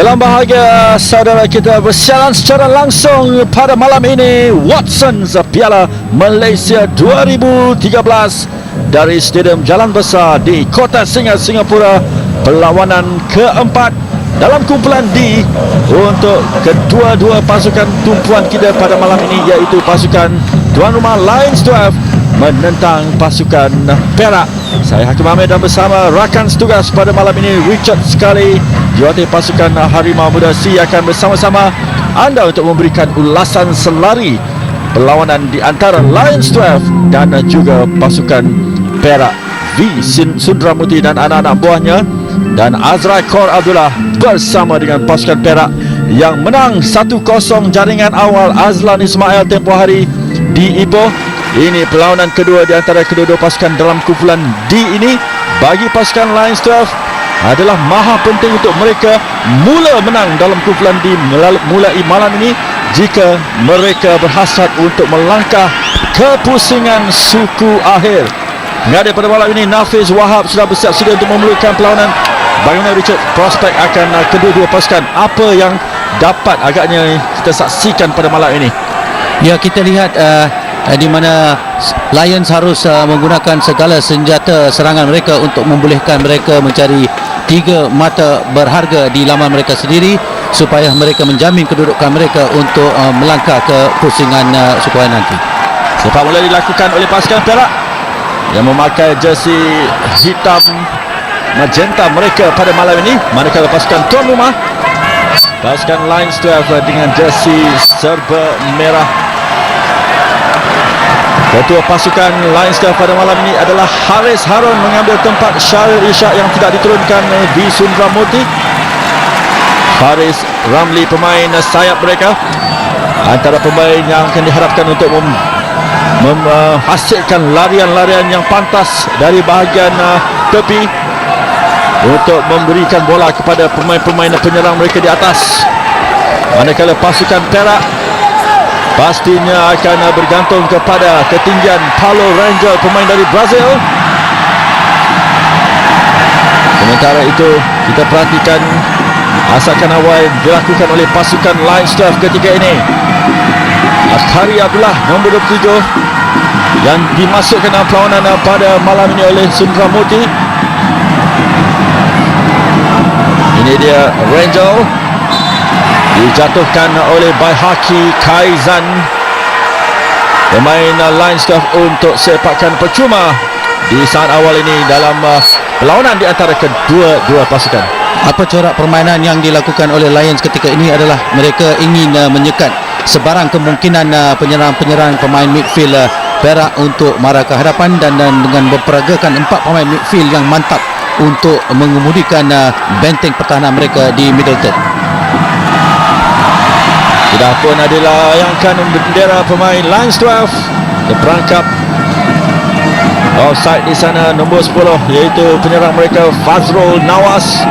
Salam bahagia saudara, kita bersiaran secara langsung pada malam ini Watsons Piala Malaysia 2013 dari Stadium Jalan Besar di Kota Singa, Singapura. Perlawanan keempat dalam kumpulan D untuk kedua-dua pasukan tumpuan kita pada malam ini, iaitu pasukan tuan rumah Lions 12 menentang pasukan Perak. Saya Hakim Ahmed dan bersama rakan setugas pada malam ini Richard Sekali, jurulatih pasukan Harimau Muda C, akan bersama-sama anda untuk memberikan ulasan selari perlawanan di antara Lions 12 dan juga pasukan Perak. V. Sundramuti dan anak-anak buahnya dan Azrai Kor Abdullah bersama dengan pasukan Perak yang menang 1-0 jaringan awal Azlan Ismail tempoh hari di Ipoh. Ini perlawanan kedua di antara kedua-dua pasukan dalam kumpulan D ini. Bagi pasukan Lions 12 adalah maha penting untuk mereka mula menang dalam kumpulan D mulai malam ini jika mereka berhasrat untuk melangkah ke pusingan suku akhir. Pengadil pada malam ini Nafiz Wahab sudah bersiap sedia untuk memulakan perlawanan. Bagaimana Richard, prospek akan kedua-dua pasukan? Apa yang dapat agaknya kita saksikan pada malam ini? Ya, kita lihat di mana Lions harus menggunakan segala senjata serangan mereka untuk membolehkan mereka mencari 3 mata berharga di laman mereka sendiri supaya mereka menjamin kedudukan mereka untuk melangkah ke pusingan suku nanti. Sepak mula dilakukan oleh pasukan Perak yang memakai jersey hitam magenta mereka pada malam ini, manakala pasukan tuan rumah pasukan Lions 12 dengan jersey serba merah. Ketua pasukan Lions 12 pada malam ini adalah Haris Harun, mengambil tempat Syaril Ishak yang tidak diturunkan V. Sundramuti. Haris Ramli pemain sayap mereka, antara pemain yang akan diharapkan untuk menghasilkan larian-larian yang pantas dari bahagian tepi untuk memberikan bola kepada pemain-pemain penyerang mereka di atas. Manakala pasukan Perak pastinya akan bergantung kepada ketinggian Paulo Rangel, pemain dari Brazil. Sementara itu kita perhatikan asakan awal dilakukan oleh pasukan Lions 12 ketika ini. Akhari Abdullah nombor 27 yang dimasukkan dalam perlawanan pada malam ini oleh Sundramuti. Ini dia Rangel, dijatuhkan oleh Baihaki Kaizan, pemain Lions 12 untuk sepakan percuma di saat awal ini dalam perlawanan di antara kedua-dua pasukan. Apa corak permainan yang dilakukan oleh Lions ketika ini adalah mereka ingin menyekat sebarang kemungkinan penyerang-penyerang pemain midfield Perak untuk marah ke hadapan dan dengan memperagakan 4 pemain midfield yang mantap untuk mengemudikan benteng pertahanan mereka di Middleton. Sudah pun dilayangkan bendera pemain Lions 12, terperangkap offside di sana nombor 10, iaitu penyerang mereka Fazrul Nawas.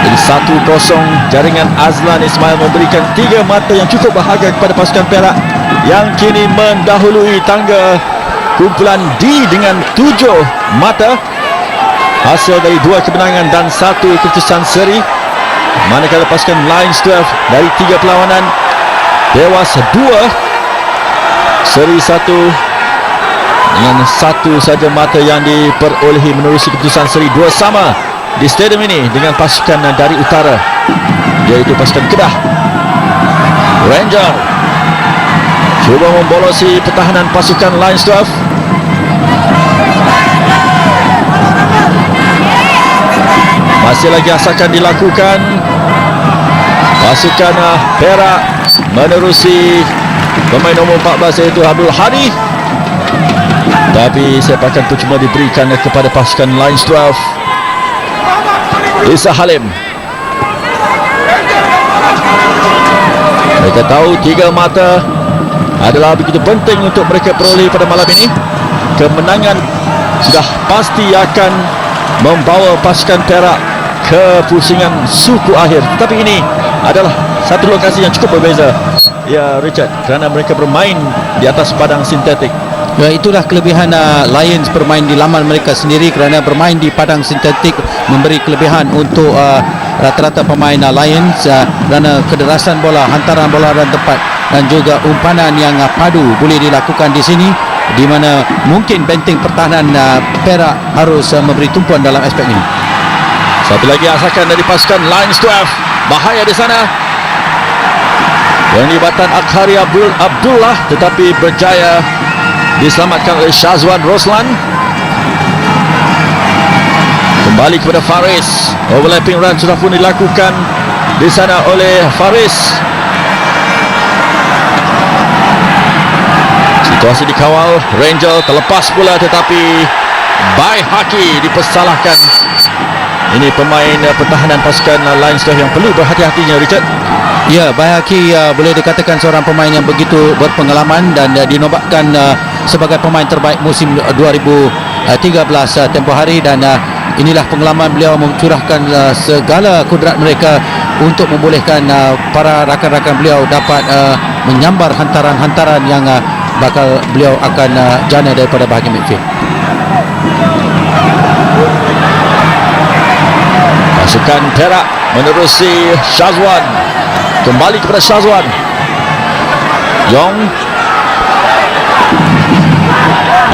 Jadi 1-0 jaringan Azlan Ismail memberikan 3 mata yang cukup berharga kepada pasukan Perak yang kini mendahului tangga kumpulan D dengan 7 mata, hasil dari 2 kemenangan dan 1 keputusan seri. Manakala pasukan Lions 12 dari 3 perlawanan tewas 2, seri 1 dengan 1 saja mata yang diperolehi menerusi keputusan seri 2 sama di stadium ini dengan pasukan dari utara, iaitu pasukan Kedah. Ranger cuba membolosi pertahanan pasukan Lions 12. Masih lagi asakan dilakukan. Pasukan Perak menerusi pemain nombor 14 iaitu Abdul Hadi, tapi sepakan percuma diberikan kepada pasukan Lions 12. Isa Halim, mereka tahu 3 mata adalah begitu penting untuk mereka peroleh pada malam ini. Kemenangan sudah pasti akan membawa pasukan Perak ke pusingan suku akhir. Tetapi ini adalah satu lokasi yang cukup berbeza, ya Richard, kerana mereka bermain di atas padang sintetik. Ya, itulah kelebihan Lions bermain di laman mereka sendiri, kerana bermain di padang sintetik memberi kelebihan untuk rata-rata pemain Lions, kerana kederasan bola, hantaran bola dan tepat, dan juga umpanan yang padu boleh dilakukan di sini, di mana mungkin benteng pertahanan Perak harus memberi tumpuan dalam aspek ini. Satu lagi asakan dari pasukan Lions 12. Bahaya di sana. Penglibatan Akhari Abdullah tetapi berjaya diselamatkan oleh Syazwan Roslan. Kembali kepada Faris. Overlapping run sudah pun dilakukan di sana oleh Faris. Situasi dikawal, Rangel terlepas pula tetapi Bai Haki dipersalahkan. Ini pemain pertahanan pasukan Lions yang perlu berhati-hatinya, Richard. Ya, Bai Haki boleh dikatakan seorang pemain yang begitu berpengalaman dan dinobatkan sebagai pemain terbaik musim 2013 tempoh hari, dan inilah pengalaman beliau mencurahkan segala kudrat mereka untuk membolehkan para rakan-rakan beliau dapat menyambar hantaran-hantaran yang bakal beliau akan jana daripada bahagian midfield. Pasukan Perak menerusi Syazwan. Kembali kepada Syazwan. Yong.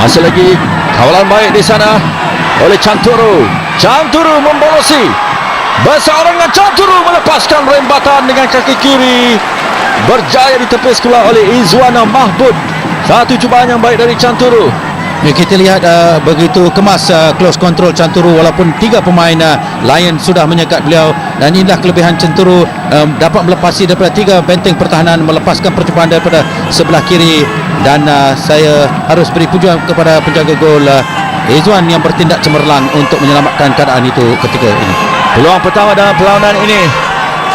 Masih lagi kawalan baik di sana oleh Chanturu. Chanturu membolosi. Berseorangan Chanturu melepaskan rembatan dengan kaki kiri. Berjaya ditepis pula oleh Izwana Mahbud. Satu cubaan yang baik dari Chanturu. Ya, kita lihat begitu kemas close control Chanturu, walaupun 3 pemain Lion sudah menyekat beliau, dan inilah kelebihan Chanturu, dapat melepasi daripada 3 benteng pertahanan, melepaskan percubaan daripada sebelah kiri, dan saya harus beri pujian kepada penjaga gol Izwan yang bertindak cemerlang untuk menyelamatkan keadaan itu ketika ini. Peluang pertama dalam perlawanan ini,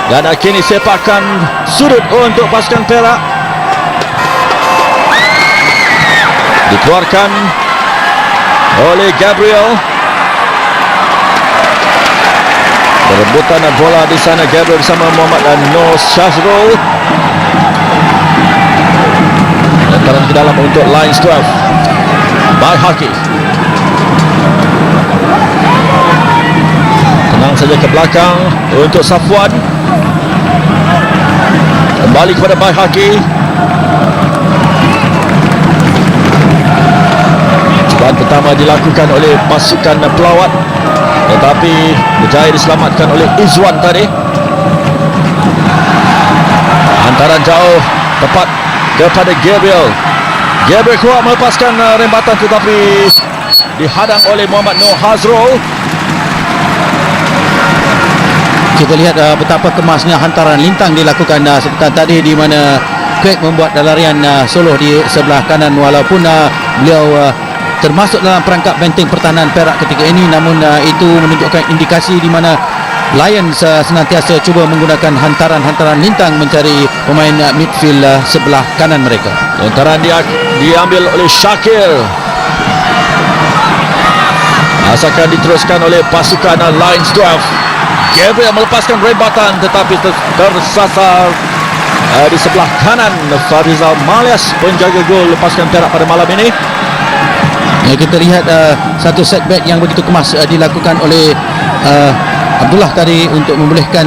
dan kini sepakan sudut untuk pasukan Perak. Dikeluarkan oleh Gabriel. Perebutan bola di sana, Gabriel bersama Muhammad dan Nur Syazrul. Hantaran ke dalam untuk Lions 12. Bai Haki. Tenang saja ke belakang untuk Safwan. Kembali kepada Bai Haki. Cubaan pertama dilakukan oleh pasukan pelawat, tetapi berjaya diselamatkan oleh Izwan tadi. Hantaran jauh tepat kepada Gabriel. Gabriel keluar melepaskan rembatan tetapi dihadang oleh Muhammad Noor Hazrul. Kita lihat betapa kemasnya hantaran lintang dilakukan seperti tadi, di mana Craig membuat larian soloh di sebelah kanan, walaupun beliau termasuk dalam perangkap benteng pertahanan Perak ketika ini, namun itu menunjukkan indikasi di mana Lions senantiasa cuba menggunakan hantaran-hantaran lintang mencari pemain midfield sebelah kanan mereka. Lontaran diambil oleh Syakir. Asalkan diteruskan oleh pasukan Lions 12. Gabriel melepaskan rembatan tetapi tersasar di sebelah kanan. Farizal Malias, penjaga gol lepaskan Perak pada malam ini. Ya, kita lihat satu setback yang begitu kemas dilakukan oleh Abdullah tadi untuk membolehkan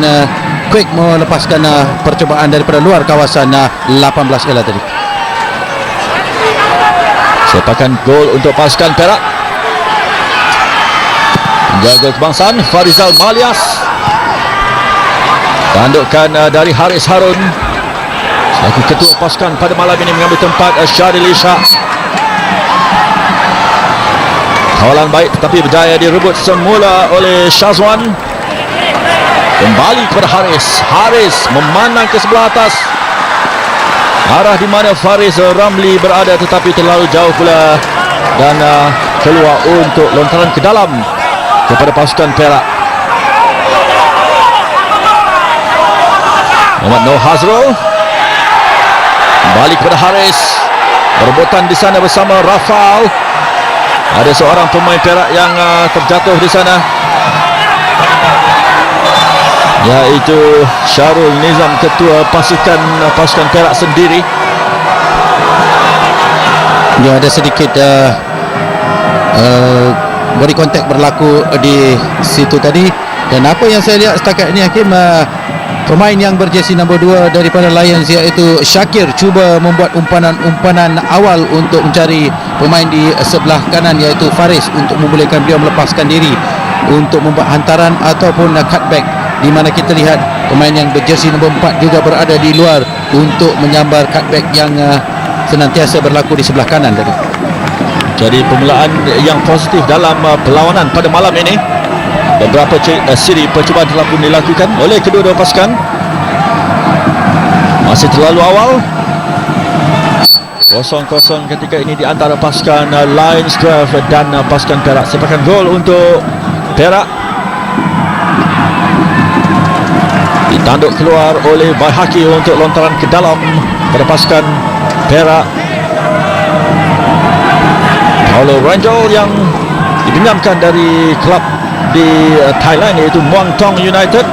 Craig melepaskan percubaan daripada luar kawasan 18 ela tadi. Sepakan gol untuk pasukan Perak. Penjaga kebangsaan Farizal Malias. Tandukan dari Haris Harun selaku ketua pasukan pada malam ini mengambil tempat Syaril Ishak. Kawalan baik tetapi berjaya direbut semula oleh Syazwan. Kembali kepada Haris. Haris memandang ke sebelah atas, arah di mana Faris Ramli berada, tetapi terlalu jauh pula, dan keluar untuk lontaran ke dalam kepada pasukan Perak. Muhammad Noor Hazrul kembali kepada Haris. Perebutan di sana bersama Rafal. Ada seorang pemain Perak yang terjatuh di sana, yaitu Syarul Nizam, ketua pasukan Perak sendiri. Dia ada sedikit body contact berlaku di situ tadi. Dan apa yang saya lihat setakat ini, Hakim, pemain yang berjersey nombor 2 daripada Lions iaitu Shakir cuba membuat umpanan awal untuk mencari pemain di sebelah kanan iaitu Faris untuk membolehkan beliau melepaskan diri untuk membuat hantaran ataupun cutback, di mana kita lihat pemain yang berjersey nombor 4 juga berada di luar untuk menyambar cutback yang senantiasa berlaku di sebelah kanan tadi. Jadi permulaan yang positif dalam perlawanan pada malam ini. Beberapa siri percubaan telah pun dilakukan oleh kedua-dua pasukan. Masih terlalu awal. 0-0 ketika ini di antara pasukan Lions 12 dan pasukan Perak. Sepakan gol untuk Perak. Ditanduk keluar oleh Baihaki untuk lontaran ke dalam pada pasukan Perak. Paulo Rangel yang dipinjamkan dari klub di Thailand iaitu Muang Thong United.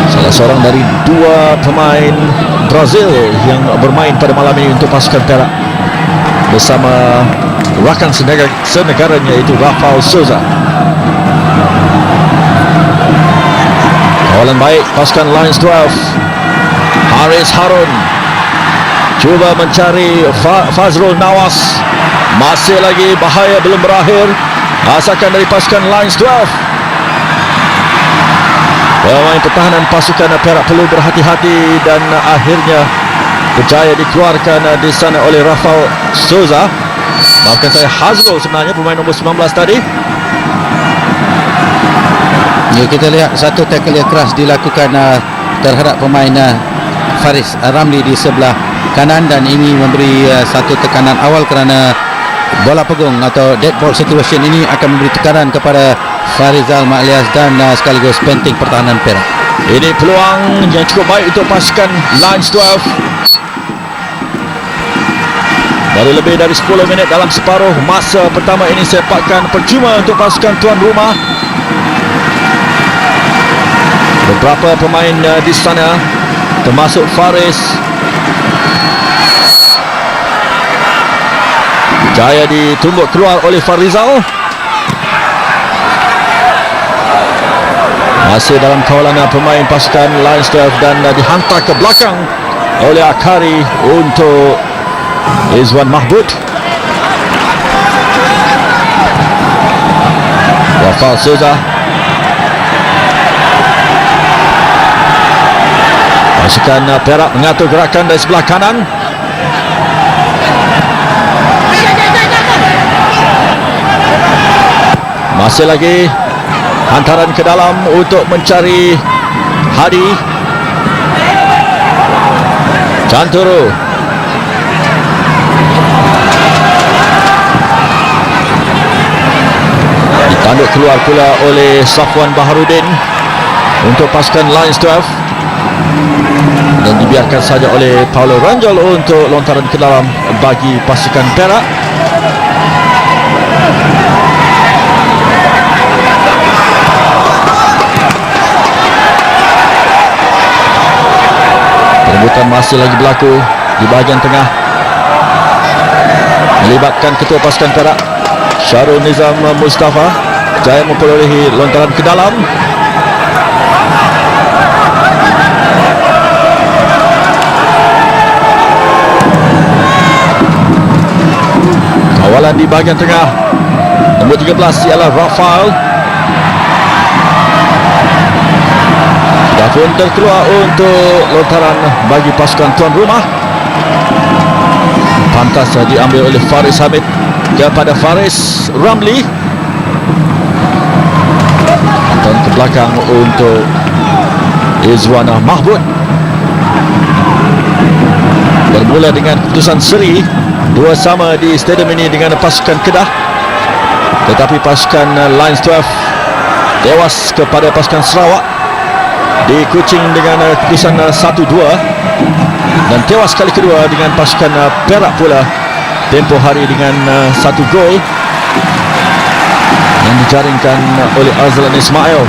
Salah seorang dari 2 pemain Brazil yang bermain pada malam ini untuk pasukan Perak bersama rakan senegaranya iaitu Rafael Souza. Kawalan baik pasukan Lions 12. Haris Harun cuba mencari Fazrul Nawas. Masih lagi bahaya belum berakhir. Asakan dari pasukan Lions 12. Pemain pertahanan pasukan Perak perlu berhati-hati dan akhirnya berjaya dikeluarkan di sana oleh Rafael Souza. Maafkan saya, Hazrul sebenarnya pemain nombor 19 tadi. Ya, kita lihat satu tackle yang keras dilakukan terhadap pemain Faris Ramli di sebelah kanan, dan ini memberi satu tekanan awal kerana bola pegung atau dead ball situation ini akan memberi tekanan kepada Farizal Ma'lias dan sekaligus penting pertahanan Perak. Ini peluang yang cukup baik untuk pasukan Lions 12. Baru lebih dari 10 minit dalam separuh masa pertama ini, sepakan percuma untuk pasukan tuan rumah. Beberapa pemain di sana termasuk Faris jaya ditumbuk keluar oleh Farizal. Masih dalam kawalan pemain pasukan Lions 12 dan dihantar ke belakang oleh Akari untuk Izwan Mahbud. Rafael Souza. Pasukan Perak mengatur gerakan dari sebelah kanan. Masih lagi hantaran ke dalam untuk mencari Hadi. Canturu. Ditanduk keluar pula oleh Safwan Baharudin untuk pasukan Lions 12. Dan dibiarkan saja oleh Paulo Rangel untuk lontaran ke dalam bagi pasukan Perak. Perebutan masih lagi berlaku di bahagian tengah, melibatkan ketua pasukan Perak Syarul Nizam Mustafa. Jaya memperolehi lontaran ke dalam. Kawalan di bahagian tengah, nombor 13 ialah Rafael. Dah pun terkeluar untuk lontaran bagi pasukan tuan rumah. Pantas diambil oleh Faris Hamid kepada Faris Ramli. Dan ke belakang untuk Izwan Mahbud. Bermula dengan keputusan seri 2 sama di stadium ini dengan pasukan Kedah, tetapi pasukan Lions 12 tewas kepada pasukan Sarawak di Kuching dengan keputusan 1-2, dan tewas kali kedua dengan pasukan Perak pula tempoh hari dengan 1 gol yang dijaringkan oleh Azlan Ismail.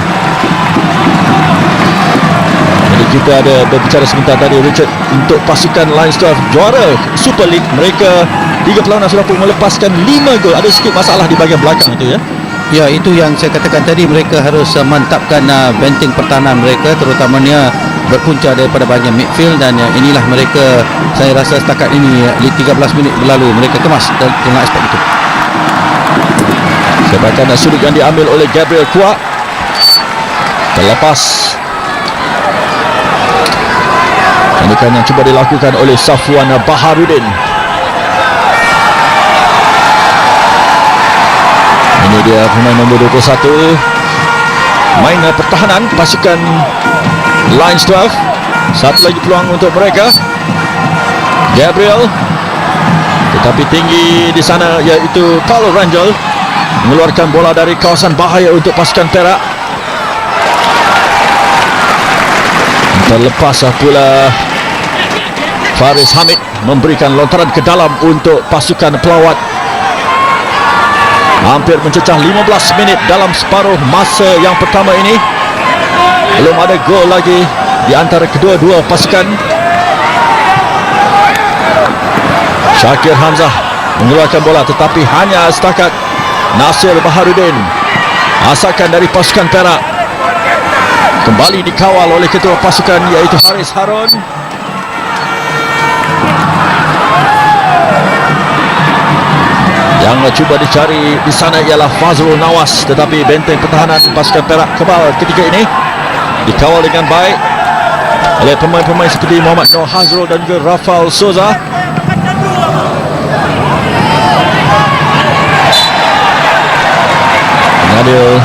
Jadi kita ada berbicara sebentar tadi, Richard, untuk pasukan Lions 12 juara Super League, mereka 3 perlawanan sudah pun melepaskan 5 gol. Ada sikit masalah di bahagian belakang itu ya. Ya, itu yang saya katakan tadi, mereka harus mantapkan benteng pertahanan mereka, terutamanya berpunca daripada bahagian midfield, dan inilah mereka, saya rasa setakat ini di 13 minit berlalu mereka kemas dalam aspek itu. Sepakan sudut yang diambil oleh Gabriel Kuak terlepas. Tindakan yang cuba dilakukan oleh Safwan Baharudin. Ini dia pemain nombor 21, main pertahanan pasukan Lions 12. Satu lagi peluang untuk mereka, Gabriel, tetapi tinggi di sana iaitu Paulo Rangel mengeluarkan bola dari kawasan bahaya untuk pasukan Perak. Terlepas pula Faris Hamid memberikan lontaran ke dalam untuk pasukan pelawat. Hampir mencecah 15 minit dalam separuh masa yang pertama ini. Belum ada gol lagi di antara kedua-dua pasukan. Shakir Hamzah mengeluarkan bola, tetapi hanya setakat Nasir Baharudin, asalkan dari pasukan Perak, kembali dikawal oleh ketua pasukan iaitu Haris Harun. Yang cuba dicari di sana ialah Fazrul Nawas, tetapi benteng pertahanan pasukan Perak kebal ketika ini, dikawal dengan baik oleh pemain-pemain seperti Muhammad Noor Hazrul dan juga Rafael Souza. Adil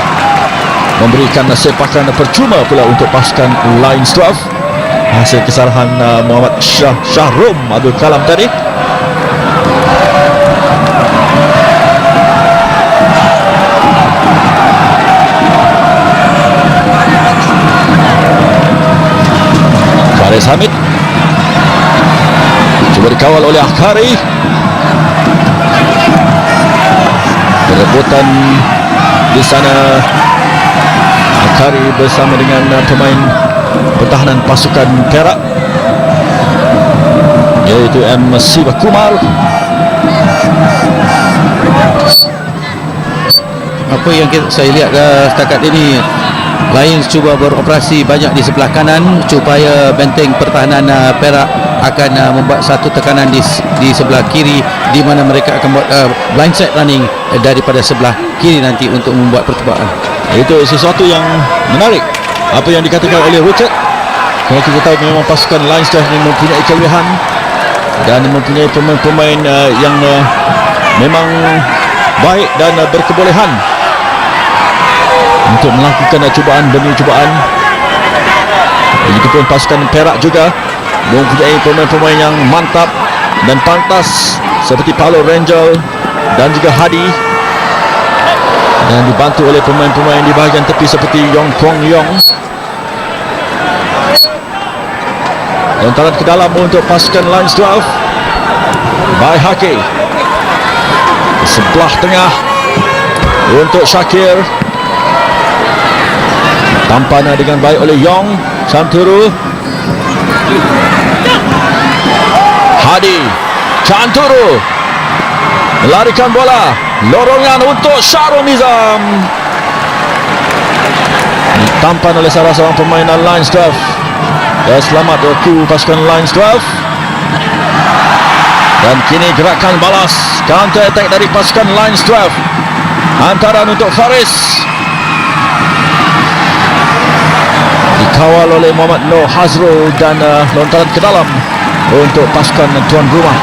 memberikan sepakan percuma pula untuk pasukan Lions 12 hasil kesalahan Muhammad Syahrum Abdul Kalam tadi. Faris Hamid cuba dikawal oleh Akhari. Perebutan di sana, Akhari bersama dengan pemain pertahanan pasukan Perak iaitu M. Siva Kumar. Apa yang saya lihat setakat ini, Lions cuba beroperasi banyak di sebelah kanan supaya benteng pertahanan Perak akan membuat satu tekanan di sebelah kiri, di mana mereka akan buat blindside running daripada sebelah kiri nanti untuk membuat percubaan. Itu sesuatu yang menarik apa yang dikatakan oleh Richard. Kalau kita tahu memang pasukan Lions ini mempunyai kelebihan dan mempunyai pemain-pemain yang memang baik dan berkebolehan untuk melakukan cubaan demi cubaan. Begitupun pasukan Perak juga mempunyai pemain-pemain yang mantap dan pantas seperti Paulo Rangel dan juga Hadi, dan dibantu oleh pemain-pemain di bahagian tepi seperti Yong Kwong Yong. Lontaran ke dalam untuk pasukan Lions 12 by Haki, sebelah tengah untuk Shakir, tampana dengan baik oleh Yong Chanturu. Hadi Chanturu melarikan bola, lorongan untuk Syarul Nizam, ditampan oleh salah seorang pemain Lions 12. Selamat waktu pasukan Lions 12. Dan kini gerakan balas, counter attack dari pasukan Lions 12. Hantaran untuk Faris, dikawal oleh Muhammad Noor Hazrul, dan lontaran ke dalam untuk pasukan tuan rumah.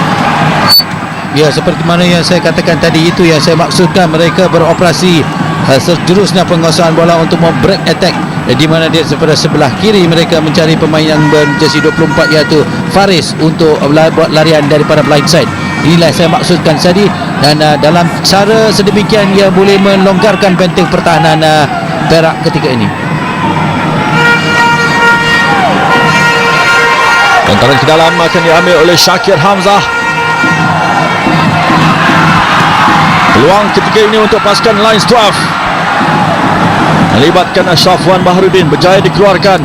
Ya, seperti mana yang saya katakan tadi, itu yang saya maksudkan, mereka beroperasi sejurusnya penguasaan bola untuk membreak attack, di mana dia daripada sebelah kiri mereka mencari pemain yang berjersey 24 iaitu Faris untuk buat larian daripada blind side. Inilah saya maksudkan tadi, dan dalam cara sedemikian ia boleh melonggarkan benteng pertahanan Perak ketika ini. Lontaran ke dalam akan diambil oleh Shakir Hamzah. Peluang ketika ini untuk pasukan Lions 12 melibatkan Safwan Baharudin, berjaya dikeluarkan.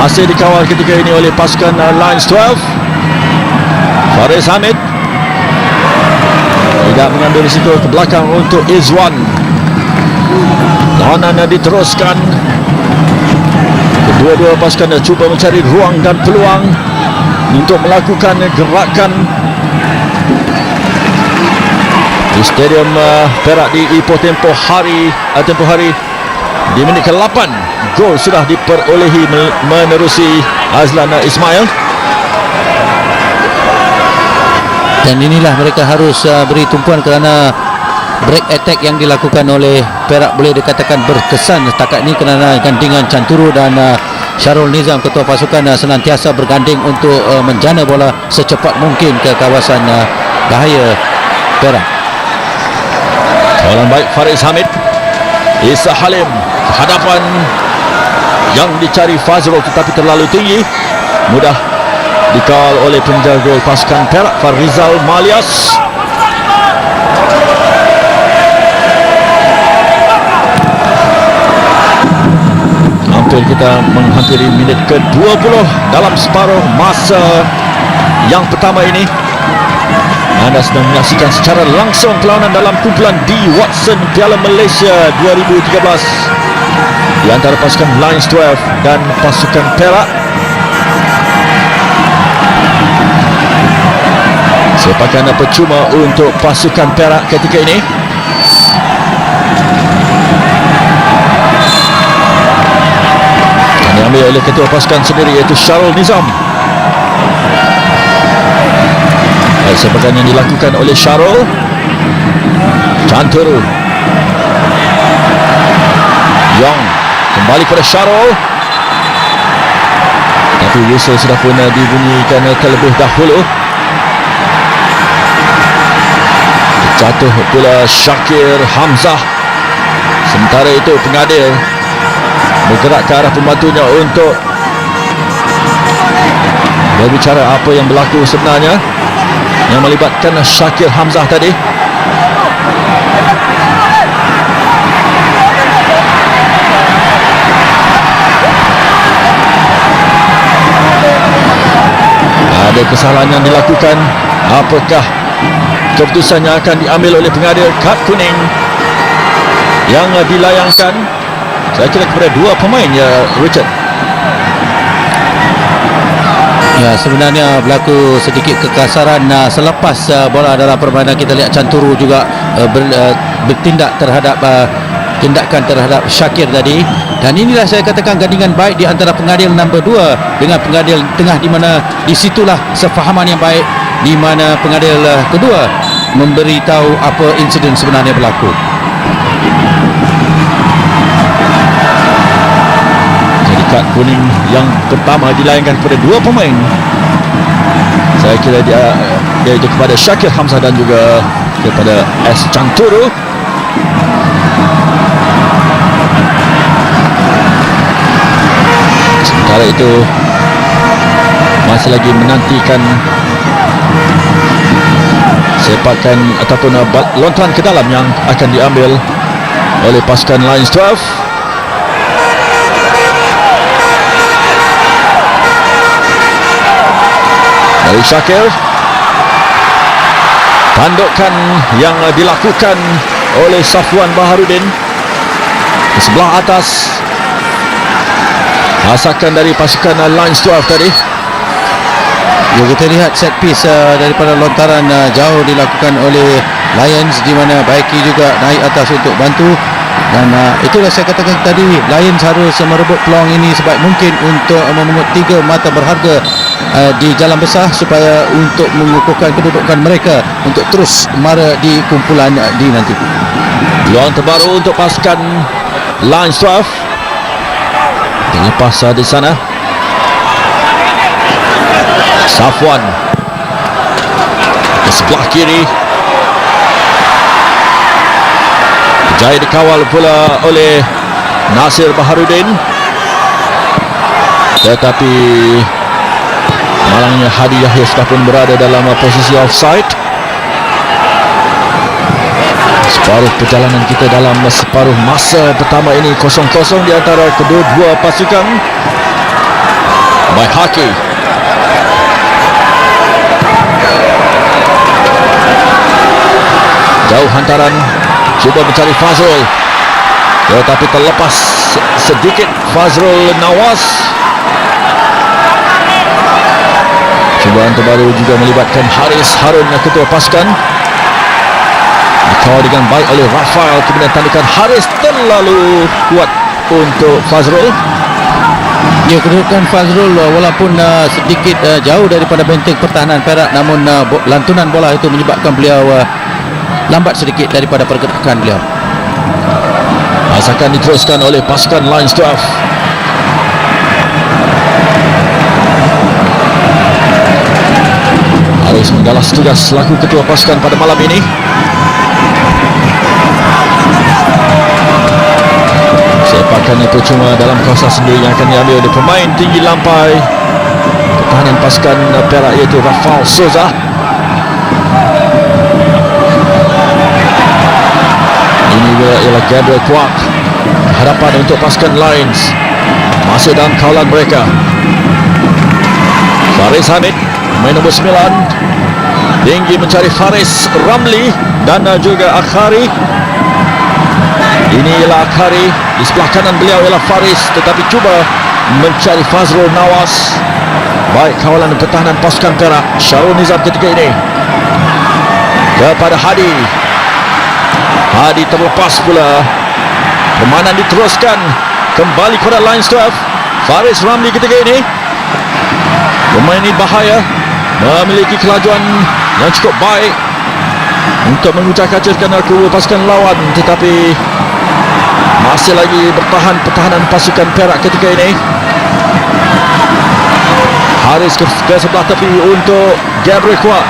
Masih dikawal ketika ini oleh pasukan Lions 12. Faris Hamid tidak mengambil risiko ke belakang untuk Izwan. Lawanan diteruskan. Kedua-dua pasukan cuba mencari ruang dan peluang untuk melakukan gerakan di Stadium Perak di Ipoh tempoh hari di minit ke-8. Gol sudah diperolehi menerusi Azlan Ismail. Dan inilah mereka harus beri tumpuan kerana break attack yang dilakukan oleh Perak boleh dikatakan berkesan setakat ini kerana gandingan Canturu dan Syarul Nizam ketua pasukan senantiasa berganding untuk menjana bola secepat mungkin ke kawasan bahaya Perak. Kawalan baik Faris Hamid. Isa Halim ke hadapan yang dicari Fazrul tetapi terlalu tinggi. Mudah dikawal oleh penjaga gol pasukan Perak Farizal Malias. Hampir kita menghampiri minit ke-20 dalam separuh masa yang pertama ini. Anda sedang menyaksikan secara langsung perlawanan dalam kumpulan D Watson Piala Malaysia 2013 di antara pasukan Lions 12 dan pasukan Perak. Sepakan percuma untuk pasukan Perak ketika ini. Yang diambil oleh ketua pasukan sendiri iaitu Syarul Nizam. Sepakan yang dilakukan oleh Syarul. Canturu. Yong kembali kepada Syarul. Tapi whistle sudah pun dibunyikan terlebih dahulu. Jatuh pula Syakir Hamzah. Sementara itu pengadil bergerak ke arah pembantunya untuk berbicara apa yang berlaku sebenarnya yang melibatkan Syakir Hamzah tadi. Ada kesalahan yang dilakukan. Apakah keputusan yang akan diambil oleh pengadil? Kad kuning yang dilayangkan saya kira kepada dua pemain, ya Richard. Ya, sebenarnya berlaku sedikit kekasaran selepas bola dalam permainan. Kita lihat Canturu juga bertindak terhadap tindakan terhadap Syakir tadi. Dan inilah saya katakan gandingan baik di antara pengadil nombor 2 dengan pengadil tengah, di mana di situlah sefahaman yang baik, di mana pengadil kedua memberitahu apa insiden sebenarnya berlaku. Jadi kad kuning yang pertama dilayangkan kepada dua pemain. Saya kira dia iaitu kepada Syakir Hamzah dan juga kepada S. Canturu. Sementara itu masih lagi menantikan sepakan ataupun lontaran ke dalam yang akan diambil oleh pasukan Lions 12. Dari Syakir, tandukan yang dilakukan oleh Safwan Baharudin di sebelah atas, asakan dari pasukan Lions 12 tadi. Ya, kita lihat set piece daripada lontaran jauh dilakukan oleh Lions, di mana Baiki juga naik atas untuk bantu. Dan itulah saya katakan tadi, Lions harus merebut peluang ini sebaik mungkin untuk memungut 3 mata berharga di jalan besar, supaya untuk mengukuhkan kedudukan mereka untuk terus mara di kumpulan D nanti. Peluang terbaru untuk pasukan Lions 12. Lepas di sana Safwan ke sebelah kiri, berjaya dikawal pula oleh Nasir Baharudin, tetapi malangnya Hadi Yahya sudah pun berada dalam posisi offside. Separuh perjalanan kita dalam separuh masa pertama ini 0-0 di antara kedua-dua pasukan. by Haki. Jauh hantaran, cuba mencari Fazrul, tetapi terlepas sedikit Fazrul Nawas. Cubaan terbaru juga melibatkan Haris Harun, ketua pasukan. Dikawal dengan baik oleh Rafael, kemudian tandukan Haris terlalu kuat untuk Fazrul. Ya, kedudukan Fazrul walaupun sedikit jauh daripada benteng pertahanan Perak, namun lantunan bola itu menyebabkan beliau lambat sedikit daripada pergerakan beliau. Asalkan diteruskan oleh pasukan Lions 12. Harus menggalas tugas selaku ketua pasukan pada malam ini. Sepakan itu cuma dalam kawasan sendiri yang akan diambil oleh pemain tinggi lampai pertahanan pasukan Perak, iaitu Rafael Souza. Ini juga ialah Gabriel Kwak. Harapan untuk pasukan Lions masih dalam kawalan mereka. Faris Hamid, pemain nombor 9, tinggi mencari Faris Ramli dan juga Akhari. Ini ialah Akhari, di sebelah kanan beliau ialah Faris, tetapi cuba mencari Fazrul Nawas. Baik kawalan pertahanan pasukan Perak. Syarul Nizam ketika ini kepada Hadi. Hadi terlepas pula. Permainan diteruskan kembali kepada Lions 12. Faris Ramli ketika ini. Pemain ini bahaya, memiliki kelajuan yang cukup baik untuk mengucak-acirkan kubu pasukan lawan, tetapi masih lagi bertahan pertahanan pasukan Perak ketika ini. Haris ke sebelah tepi untuk Gabriel Kwak.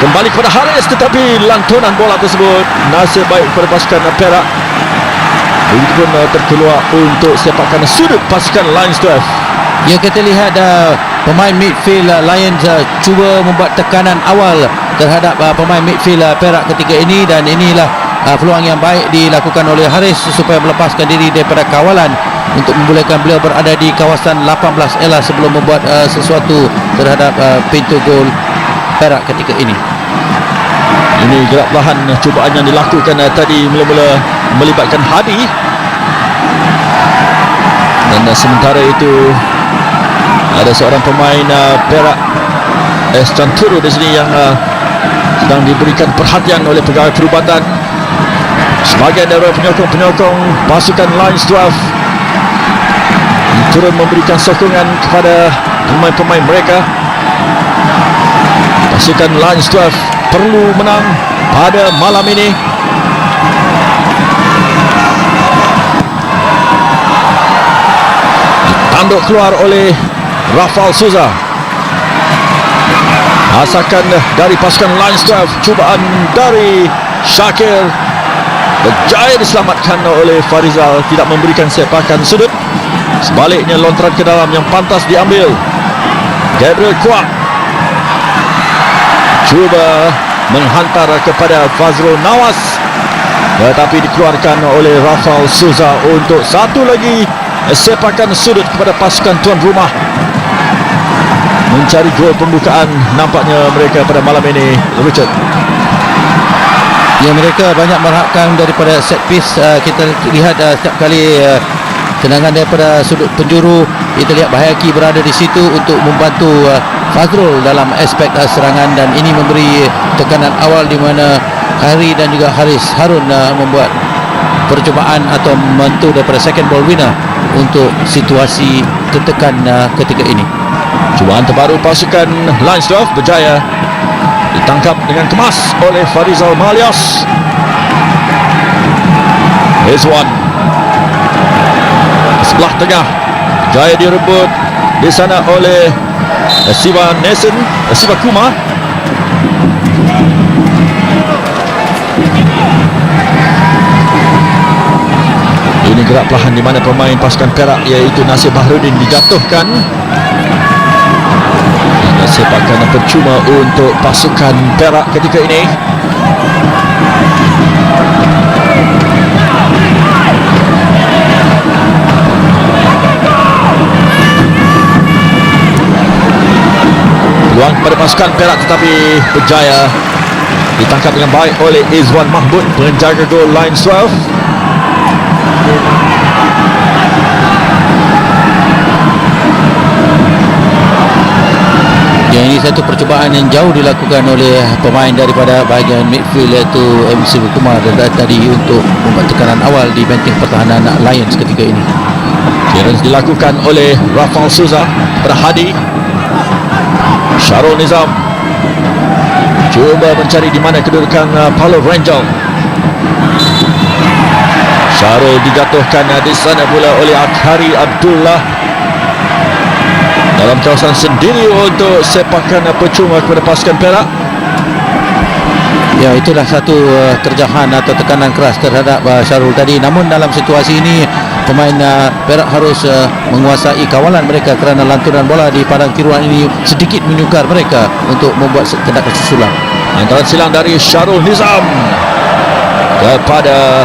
Kembali kepada Haris, tetapi lantunan bola tersebut nasib baik kepada pasukan Perak. Begitupun terkeluar untuk sepakan sudut pasukan Lions 12. Ya, kita lihat pemain midfield Lions cuba membuat tekanan awal terhadap pemain midfield Perak ketika ini, dan inilah peluang yang baik dilakukan oleh Haris supaya melepaskan diri daripada kawalan untuk membolehkan beliau berada di kawasan 18 ela sebelum membuat sesuatu terhadap pintu gol Perak ketika ini. Ini gerak perlahan cubaan yang dilakukan tadi mula-mula melibatkan Hadi, dan sementara itu ada seorang pemain Perak, Canturu di sini, yang sedang diberikan perhatian oleh pegawai perubatan. Sebagian dari penyokong-penyokong pasukan Lions 12 turun memberikan sokongan kepada pemain-pemain mereka. Pasukan Lions 12 perlu menang pada malam ini. Ditanduk keluar oleh Rafael Souza. Asalkan dari pasukan Lions 12, cubaan dari Syakir berjaya diselamatkan oleh Farizal, tidak memberikan sepakan sudut. Sebaliknya lontaran ke dalam yang pantas diambil. Gabriel Kwak cuba menghantar kepada Fazrul Nawas, tetapi dikeluarkan oleh Rafael Souza untuk satu lagi sepakan sudut kepada pasukan tuan rumah. Mencari gol pembukaan nampaknya mereka pada malam ini, Richard. Ya, mereka banyak mengharapkan daripada set piece. Kita lihat setiap kali tendangan daripada sudut penjuru, kita lihat Bahayaki berada di situ untuk membantu Fazrul dalam aspek serangan, dan ini memberi tekanan awal di mana Hari dan juga Haris Harun membuat percubaan atau membantu daripada second ball winner untuk situasi tertekan ketika ini. Cubaan terbaru pasukan Lions 12 berjaya ditangkap dengan kemas oleh Farizal Malias. Rizwan sebelah tengah, jaya direbut di sana oleh Siva Kumar. Ini gerak perlahan di mana pemain pasukan Perak, iaitu Nasir Bahrudin, dijatuhkan. Sepakan percuma untuk pasukan Perak ketika ini. pasukan Perak, tetapi berjaya ditangkap dengan baik oleh Izwan Mahmud, penjaga gol Lions 12. Ya, ini satu percubaan yang jauh dilakukan oleh pemain daripada bahagian midfield iaitu MC Kumar tadi untuk membuat tekanan awal di benteng pertahanan Lions ketika ini. Clearance dilakukan oleh Rafal Souza kepada Hadi. Syarul Nizam cuba mencari di mana kedudukan Paulo Rangel. Syarul dijatuhkan di sana pula oleh Akhari Abdullah dalam kawasan sendiri untuk sepakan percuma kepada pasukan Perak. Ya, itulah satu kerjaan atau tekanan keras terhadap Syarul tadi. Namun dalam situasi ini pemain Perak harus menguasai kawalan mereka kerana lantunan bola di padang tiruan ini sedikit menyukar mereka untuk membuat tindakan susulan. Antara silang dari Syarul Nizam kepada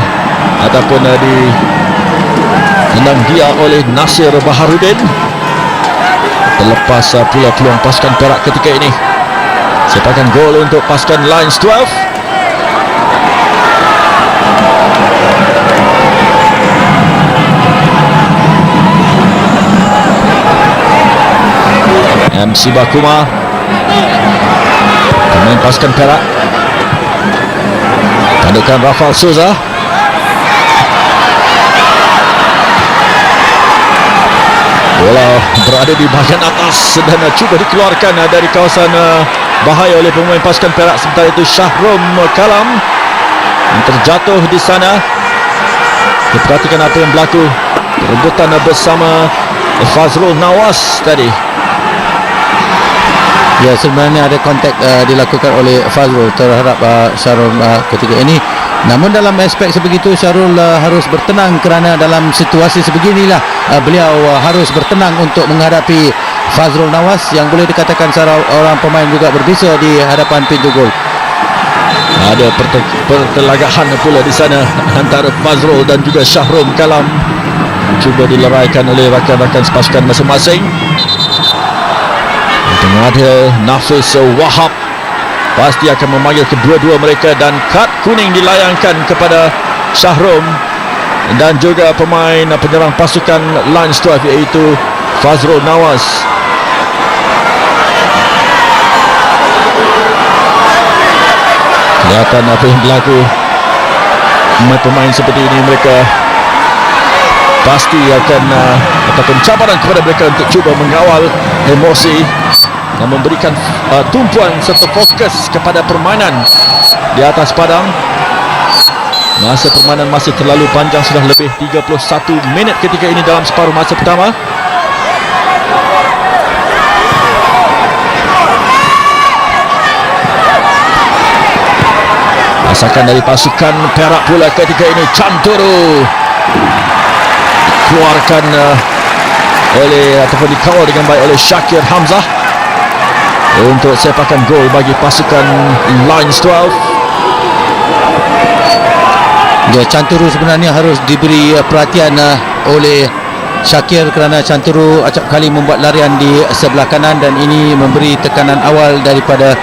ataupun ditendang dia oleh Nasir Baharudin. Terlepas pula peluang pasukan Perak ketika ini. Sepakan gol untuk pasukan Lions 12. MC Bakuma, pemain pasukan Perak. Tandukan Rafal Souza. Bola berada di bahagian atas dan cuba dikeluarkan dari kawasan bahaya oleh pemain pasukan Perak. Sementara itu Syahrum Kalam terjatuh di sana. Kita perhatikan apa yang berlaku. Rebutan bersama Fazrul Nawas tadi. Ya, sebenarnya ada kontak dilakukan oleh Fazrul terhadap Syarul ketika ini. Namun dalam aspek sebegitu Syarul harus bertenang kerana dalam situasi sebeginilah beliau harus bertenang untuk menghadapi Fazrul Nawas yang boleh dikatakan seorang pemain juga berbisa di hadapan pintu gol. Ada pertelagahan pula di sana antara Fazrul dan juga Syahrum Kalam. Cuba dileraikan oleh rakan-rakan sepasukan masing-masing. Tengah ada Nafis Wahab, pasti akan memanggil kedua-dua mereka dan kad kuning dilayangkan kepada Syahrum dan juga pemain penyerang pasukan Lions 12 iaitu Fazrul Nawas. Kelihatan apa yang berlaku. Pemain seperti ini mereka pasti akan ataupun cabaran kepada mereka untuk cuba mengawal emosi dan memberikan tumpuan serta fokus kepada permainan di atas padang. Masa permainan masih terlalu panjang, sudah lebih 31 minit ketika ini dalam separuh masa pertama. Masakan dari pasukan Perak pula ketika ini. Chanturu dikeluarkan oleh ataupun dikawal dengan baik oleh Syakir Hamzah untuk sepakan gol bagi pasukan Lions 12. Ya, Chanturu sebenarnya harus diberi perhatian oleh Syakir kerana Chanturu acap kali membuat larian di sebelah kanan dan ini memberi tekanan awal daripada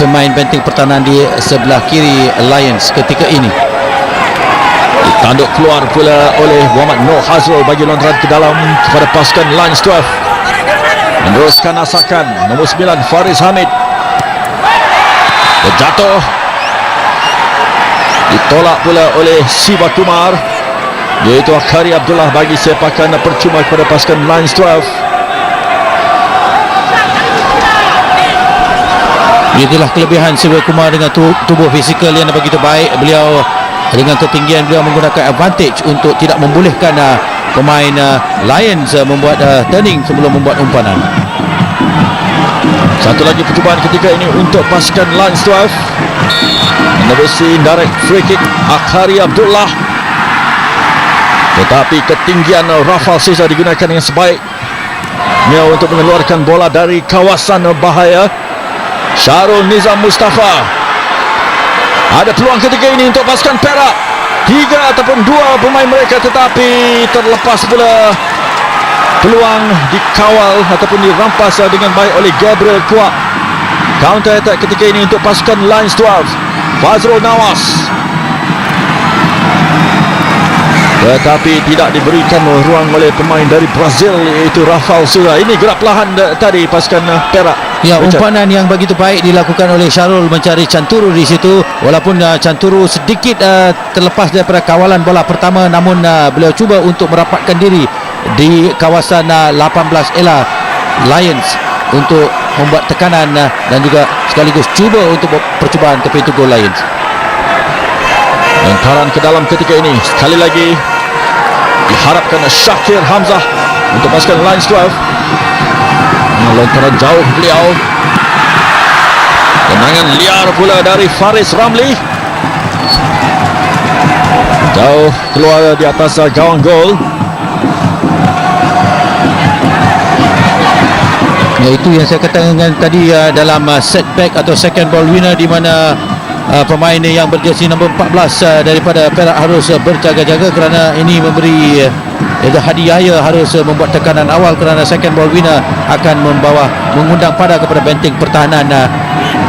pemain benteng pertahanan di sebelah kiri Lions ketika ini. Ditanduk keluar pula oleh Muhammad Noh Hazrul bagi lontaran ke dalam kepada pasukan Lions 12. Meneruskan asakan nombor 9 Faris Hamid. Terjatuh. Ditolak pula oleh Siva Kumar, iaitu Akhari Abdullah bagi sepakan percuma kepada pasukan Lions 12. Itulah kelebihan Siva Kumar dengan tubuh fizikal yang begitu baik. Beliau dengan ketinggian beliau menggunakan advantage untuk tidak membolehkan pemain Lions membuat turning sebelum membuat umpanan. Satu lagi percubaan ketika ini untuk pasukan Lions 12. Menerusi direct free kick Akhari Abdullah, tetapi ketinggian Rafal Souza digunakan dengan sebaiknya untuk mengeluarkan bola dari kawasan bahaya. Syarul Nizam Mustafa, ada peluang ketika ini untuk pasukan Perak. 3 ataupun 2 pemain mereka, tetapi terlepas pula peluang dikawal ataupun dirampas dengan baik oleh Gabriel Kuak. Counter attack ketika ini untuk pasukan Lions 12. Fazrul Nawas, tetapi tidak diberikan ruang oleh pemain dari Brazil, iaitu Rafael Souza. Ini gerak perlahan tadi pasukan Perak. Ya, umpanan yang begitu baik dilakukan oleh Syarul mencari Canturu di situ. Walaupun Canturu sedikit terlepas daripada kawalan bola pertama, namun beliau cuba untuk merapatkan diri di kawasan 18 Ella Lions untuk membuat tekanan dan juga sekaligus cuba untuk percubaan ke pintu gol Lions. Lemparan ke dalam ketika ini sekali lagi diharapkan Shakir Hamzah untuk pasukan Lions 12. Lontaran jauh beliau, tendangan liar pula dari Faris Ramli, jauh keluar di atas gawang gol. Ya, itu yang saya katakan tadi dalam setback atau second ball winner, di mana pemain yang berjersey nombor 14 daripada Perak harus berjaga-jaga kerana ini memberi Hadi Yahya harus membuat tekanan awal kerana second ball winner akan mengundang pada kepada benteng pertahanan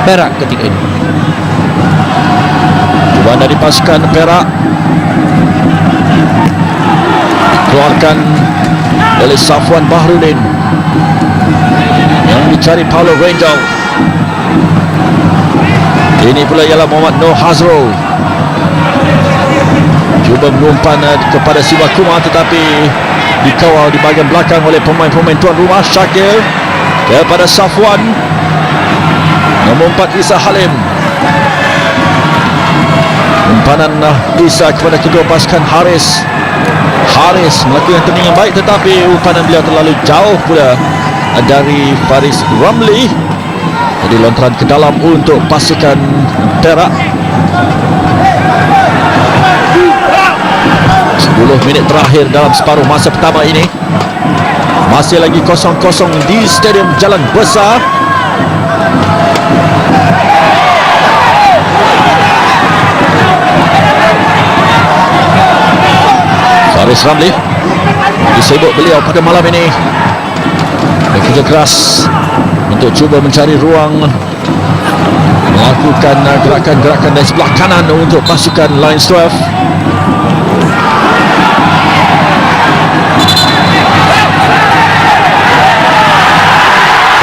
Perak ketika ini. Cubaan dari pasukan Perak dikeluarkan oleh Safwan Bahrudin yang dicari Paulo Rangel. Ini pula ialah Muhammad Noor Hazrul, cuba mengumpan kepada Siva Kumar, tetapi dikawal di bahagian belakang oleh pemain-pemain tuan rumah. Syakir kepada Safwan, nombor 4 Isa Halim. Umpanan Isa kepada kedua pasukan Haris melakukan tending yang baik, tetapi umpanan beliau terlalu jauh pula dari Faris Ramli. Jadi lontaran ke dalam untuk pasukan Perak. 10 minit terakhir dalam separuh masa pertama ini. Masih lagi 0-0 di Stadium Jalan Besar. Faris Ramli disibuk beliau pada malam ini, bekerja keras untuk cuba mencari ruang, melakukan gerakan-gerakan dari sebelah kanan untuk pasukan Lions 12.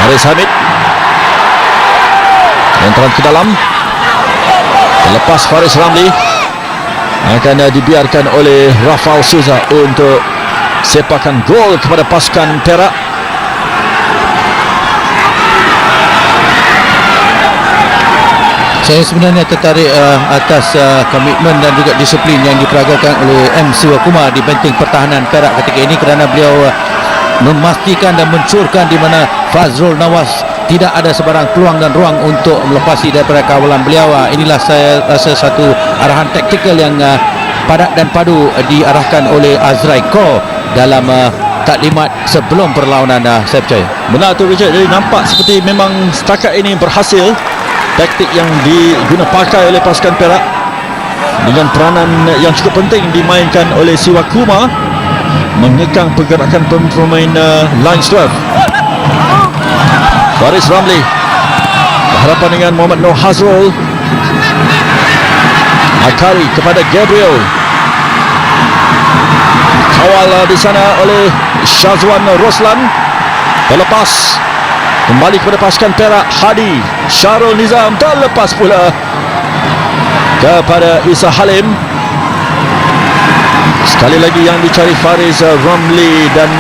Faris Hamid, lontaran ke dalam, lepas Faris Ramli akan dibiarkan oleh Rafael Souza untuk sepakan gol kepada pasukan Perak. Saya sebenarnya tertarik atas komitmen dan juga disiplin yang diperagakan oleh M. Siwakumar di benteng pertahanan Perak ketika ini, kerana beliau memastikan dan mencurkan di mana Fazrul Nawas tidak ada sebarang peluang dan ruang untuk melepasi daripada kawalan beliau. Inilah saya rasa satu arahan taktikal yang padat dan padu diarahkan oleh Azrai Kor dalam taklimat sebelum perlawanan, saya percaya. Benar tu Richard, jadi nampak seperti memang setakat ini berhasil taktik yang diguna pakai oleh pasukan Perak, dengan peranan yang cukup penting dimainkan oleh Siva Kumar mengekang pergerakan pemain Lions 12. Faris Ramli berhadapan dengan Muhammad Noor Hazrul. Akari kepada Gabriel, kawal di sana oleh Syazwan Roslan. Terlepas kembali kepada pasukan Perak. Hadi Syarul Nizam, terlepas pula kepada Isa Halim. Sekali lagi yang dicari Faris Ramli, dan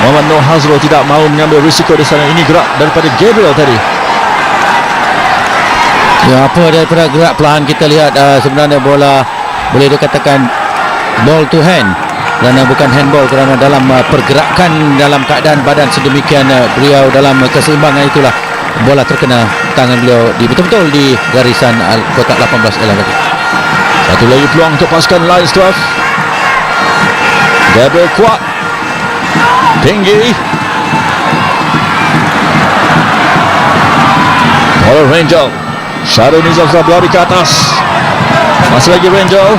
Muhammad Noor Hazrul tidak mahu mengambil risiko di sana. Ini gerak daripada Gabriel tadi. Ya, apa daripada gerak perlahan kita lihat sebenarnya bola boleh dikatakan ball to hand, kerana bukan handball, kerana dalam pergerakan dalam keadaan badan sedemikian beliau dalam keseimbangan itulah bola terkena tangan beliau di betul-betul di garisan kotak 18 Ella tadi. Satu lagi peluang untuk pasukan Lions 12. Gabriel kuat, tinggi, Paulo Rangel. Syarul Nizam sudah berlari ke atas. Masih lagi Rangel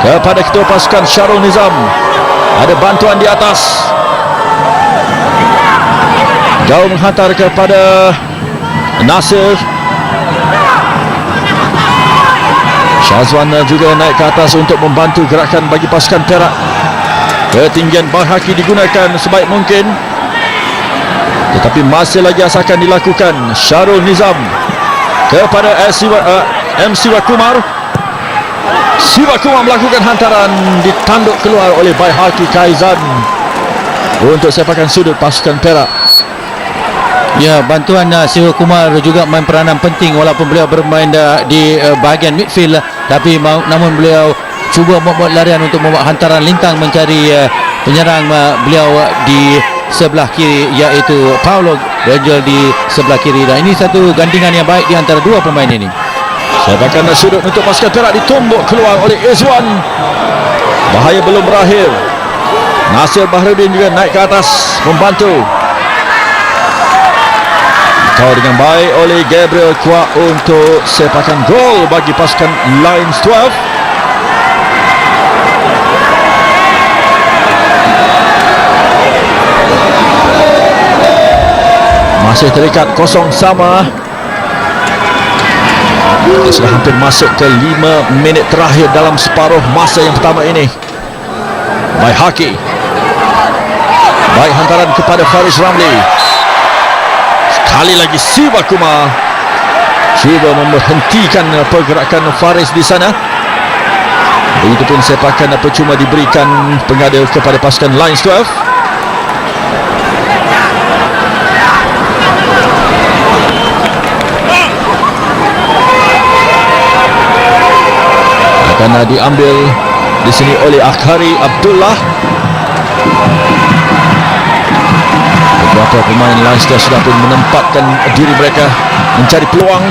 kepada ketua pasukan Syarul Nizam. Ada bantuan di atas. Jauh menghantar kepada Nasir. Syazwan juga naik ke atas untuk membantu gerakan bagi pasukan Perak. Ketinggian bahaki digunakan sebaik mungkin, tetapi masih lagi asalkan dilakukan. Syarul Nizam kepada M. Siwakumar. Siwakumar melakukan hantaran, ditanduk keluar oleh Baihaki Kaizan untuk sepakan sudut pasukan Perak. Ya, bantuan Siwa Kumar juga main peranan penting walaupun beliau bermain di bahagian midfield, tapi namun beliau cuba membuat larian untuk membuat hantaran lintang mencari penyerang beliau di sebelah kiri, iaitu Paulo Rangel di sebelah kiri. Dan ini satu gandingan yang baik di antara dua pemain ini. Sepakan sudut untuk pasukan Perak ditumbuk keluar oleh Izwan. Bahaya belum berakhir. Nasir Bahrudin juga naik ke atas membantu. Kau dengan baik oleh Gabriel Kwak untuk sepakan gol bagi pasukan Lions 12. Masih terikat kosong sama. Kita sudah hampir masuk ke 5 minit terakhir dalam separuh masa yang pertama ini. Baihaki. Baik hantaran kepada Faris Ramli. Sekali lagi Siwakumar cuba memberhentikan pergerakan Faris di sana. Begitupun sepakan percuma diberikan pengadil kepada pasukan Lions 12. Akan diambil di sini oleh Akhari Abdullah. Beberapa pemain Lions sudah pun menempatkan diri mereka mencari peluang.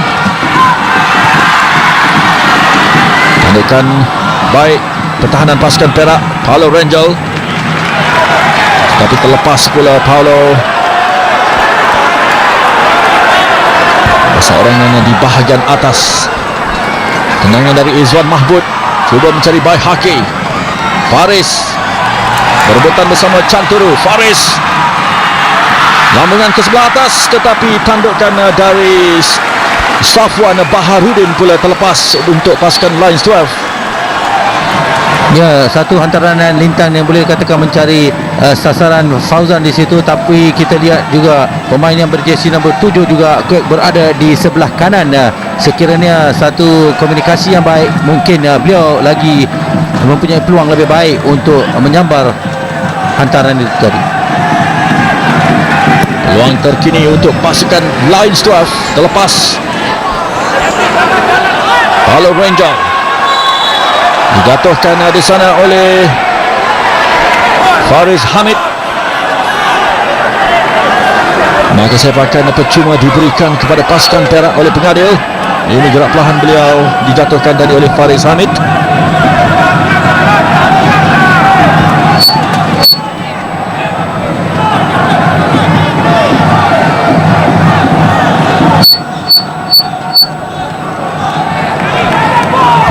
Tandukan baik pertahanan pasukan Perak, Paulo Rangel, tapi terlepas pula Paulo. Seorang di bahagian atas. Tendangan dari Izwan Mahmud, cuba mencari Baihaki. Faris berebutan bersama Chanturu. Faris lambungan ke sebelah atas, tetapi tandukan dari Safwan Baharudin pula terlepas untuk pasukan Lions 12. Ya, satu hantaran lintang yang boleh katakan mencari sasaran Fauzan di situ, tapi kita lihat juga pemain yang berjersey nombor 7 juga berada di sebelah kanan. Sekiranya satu komunikasi yang baik, mungkin beliau lagi mempunyai peluang lebih baik untuk menyambar hantaran itu tadi. Peluang terkini untuk pasukan Lions 12 terlepas. Paulo Rangel dijatuhkan di sana oleh Faris Hamid. Maka sepakan percuma diberikan kepada pasukan Perak oleh pengadil. Ini gerak perlahan beliau dijatuhkan tadi oleh Faris Hamid.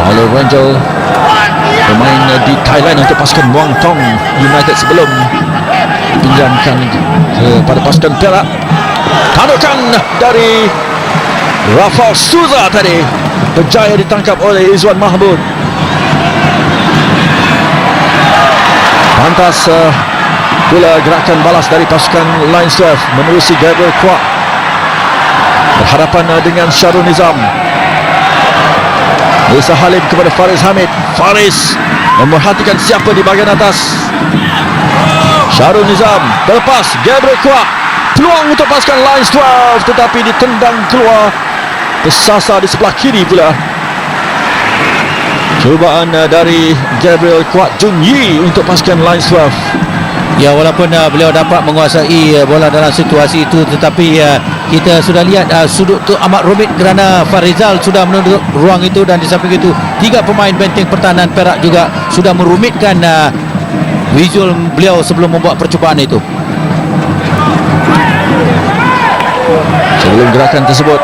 Paulo Rangel, pemain di Thailand untuk pasukan Muang Thong United sebelum dipinjamkan kepada pasukan Perak. Tandukan dari Rafael Souza tadi berjaya ditangkap oleh Izwan Mahmud. Pantas pula gerakan balas dari pasukan Lions 12 menerusi Gabriel Kwak berhadapan dengan Syarul Nizam. Isa Halim kepada Faris Hamid. Faris memerhatikan siapa di bahagian atas. Syarul Nizam terlepas. Gabriel Kwak, peluang untuk pasukan Lions 12, tetapi ditendang keluar, tersasar di sebelah kiri pula. Cubaan dari Gabriel Kwak Jun Yi untuk pasukan Lions 12. Ya, walaupun beliau dapat menguasai bola dalam situasi itu, tetapi kita sudah lihat sudut itu amat rumit kerana Farizal sudah menutup ruang itu, dan di samping itu tiga pemain benteng pertahanan Perak juga sudah merumitkan visual beliau sebelum membuat percubaan itu. Sebelum gerakan tersebut,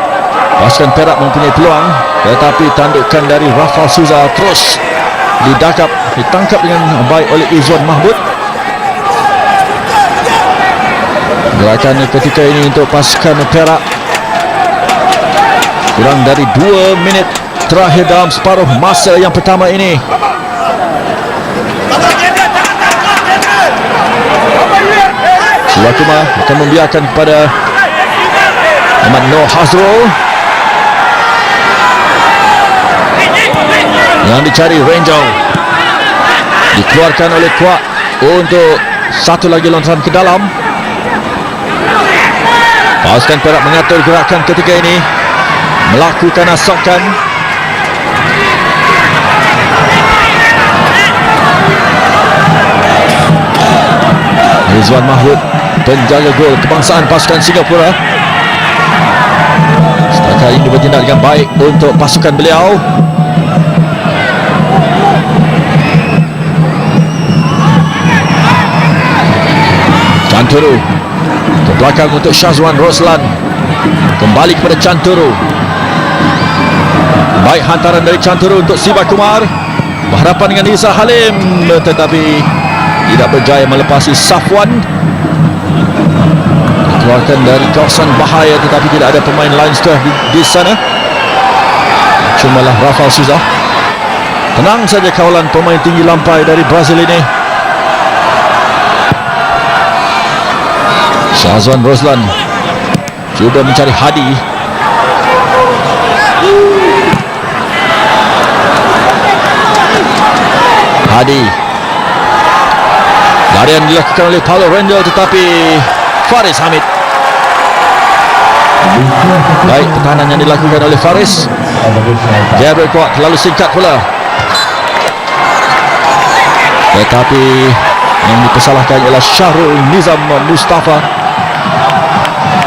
pasukan Perak mempunyai peluang, tetapi tandukan dari Rafael Souza terus ditangkap dengan baik oleh Izwan Mahmud. Gerakan ketika ini untuk pasukan Perak Kurang dari 2 minit terakhir dalam separuh masa yang pertama ini. Siwakuma akan membiarkan kepada Ahmad Noor Hazrul. Yang dicari Rangel, dikeluarkan oleh Kuak untuk satu lagi lontaran ke dalam. Pasukan Perak mengatur gerakan ketika ini, melakukan asakan. Rizwan Mahmud, penjaga gol kebangsaan pasukan Singapura, setakat ini bertindak dengan baik untuk pasukan beliau. Chanturu ke belakang untuk Syazwan Roslan, kembali kepada Chanturu. Baik hantaran dari Chanturu untuk Siva Kumar, berhadapan dengan Isa Halim, tetapi tidak berjaya melepasi Safwan. Dikeluarkan dari kawasan bahaya, tetapi tidak ada pemain lain setelah di sana. Cumalah Rafael Souza. Tenang saja kawalan pemain tinggi lampai dari Brazil ini. Syazwan Roslan cuba mencari Hadi. Hadi, larian dilakukan oleh Paulo Rangel, tetapi Faris Hamid. Baik pertahanan yang dilakukan oleh Faris. Gabriel Kuak terlalu singkat pula, tetapi yang dipersalahkan ialah Syahrul Nizam Mustafa.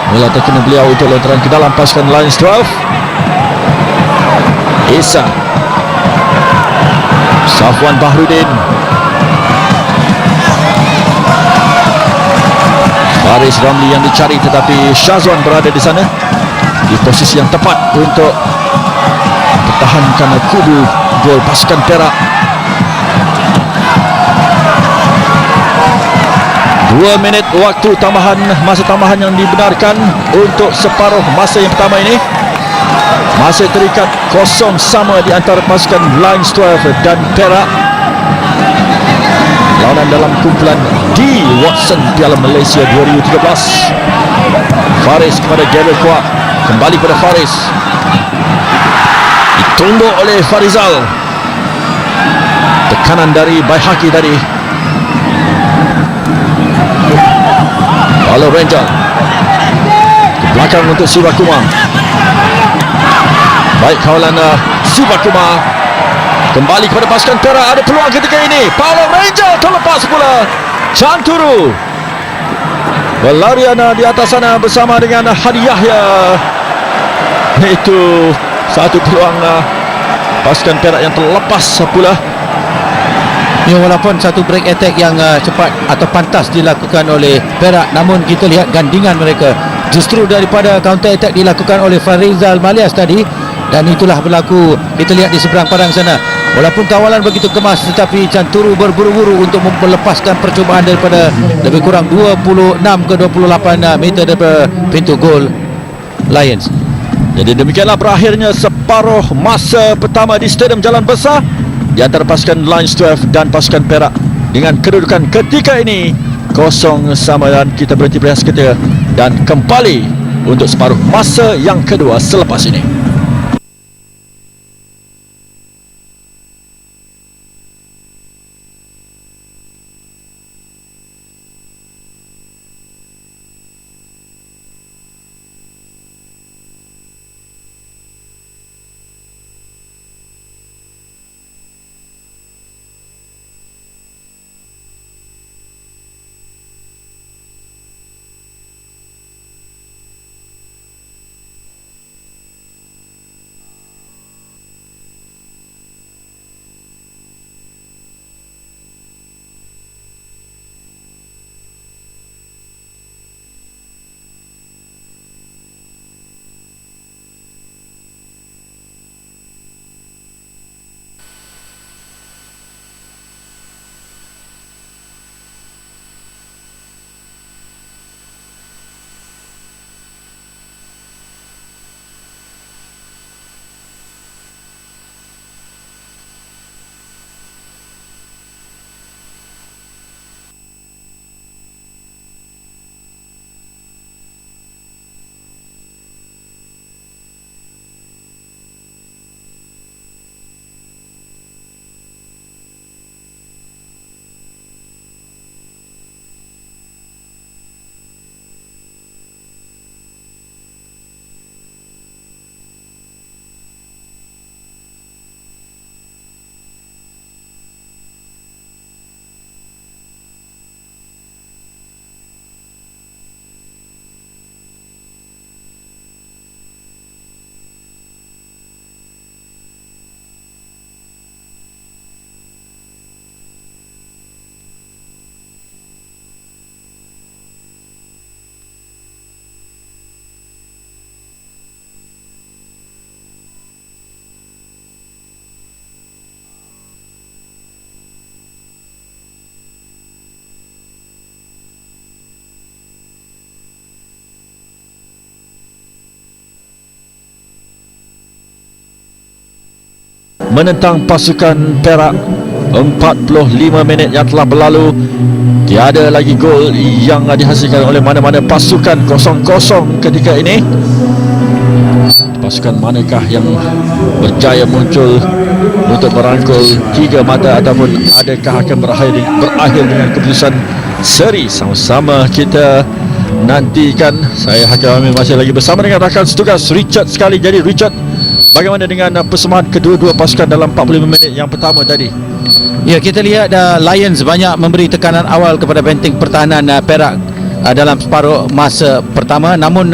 Mula terkena beliau untuk lontaran ke dalam pasukan Lions 12. Isa, Safwan Bahrudin, Faris Ramli yang dicari, tetapi Syazwan berada di sana di posisi yang tepat untuk mempertahankan kubu gol pasukan Perak. 2 minit waktu tambahan, masa tambahan yang dibenarkan untuk separuh masa yang pertama ini. Masih terikat kosong sama di antara pasukan Lions 12 dan Perak. Lawanan dalam kumpulan D Watson Piala Malaysia 2013. Faris kepada Gabriel Kuak, kembali kepada Faris, ditunduk oleh Farizal. Tekanan dari Baihaki tadi. Paulo Rangel ke belakang untuk Siva Kumar. Baik kawalan Siva Kumar, kembali kepada pasukan Perak. Ada peluang ketika ini. Paulo Rangel terlepas pula. Chanturu berlarian di atas sana bersama dengan Hadi Yahya. Itu satu peluang pasukan Perak yang terlepas pula. Ya, walaupun satu break attack yang cepat atau pantas dilakukan oleh Perak, namun kita lihat gandingan mereka justru daripada counter attack dilakukan oleh Farizal Malias tadi, dan itulah berlaku. Kita lihat di seberang padang sana, walaupun kawalan begitu kemas, tetapi Chanturu berburu-buru untuk melepaskan percubaan daripada lebih kurang 26 ke 28 meter daripada pintu gol Lions. Jadi demikianlah berakhirnya separuh masa pertama di Stadium Jalan Besar di antara pasukan Lions 12 dan pasukan Perak, dengan kedudukan ketika ini kosong sama. Dan kita berhenti berehat seketika dan kembali untuk separuh masa yang kedua selepas ini. menentang pasukan Perak. 45 minit yang telah berlalu, tiada lagi gol yang dihasilkan oleh mana-mana pasukan. 0-0 ketika ini. Pasukan manakah yang berjaya muncul untuk merangkul 3 mata, ataupun adakah akan berakhir dengan keputusan seri? Sama-sama kita nantikan. Saya Hakim Amin masih lagi bersama dengan rakan setugas Richard sekali. Jadi Richard, bagaimana dengan persembahan kedua-dua pasukan dalam 45 minit yang pertama tadi? Ya, kita lihat Lions banyak memberi tekanan awal kepada benteng pertahanan Perak dalam separuh masa pertama. Namun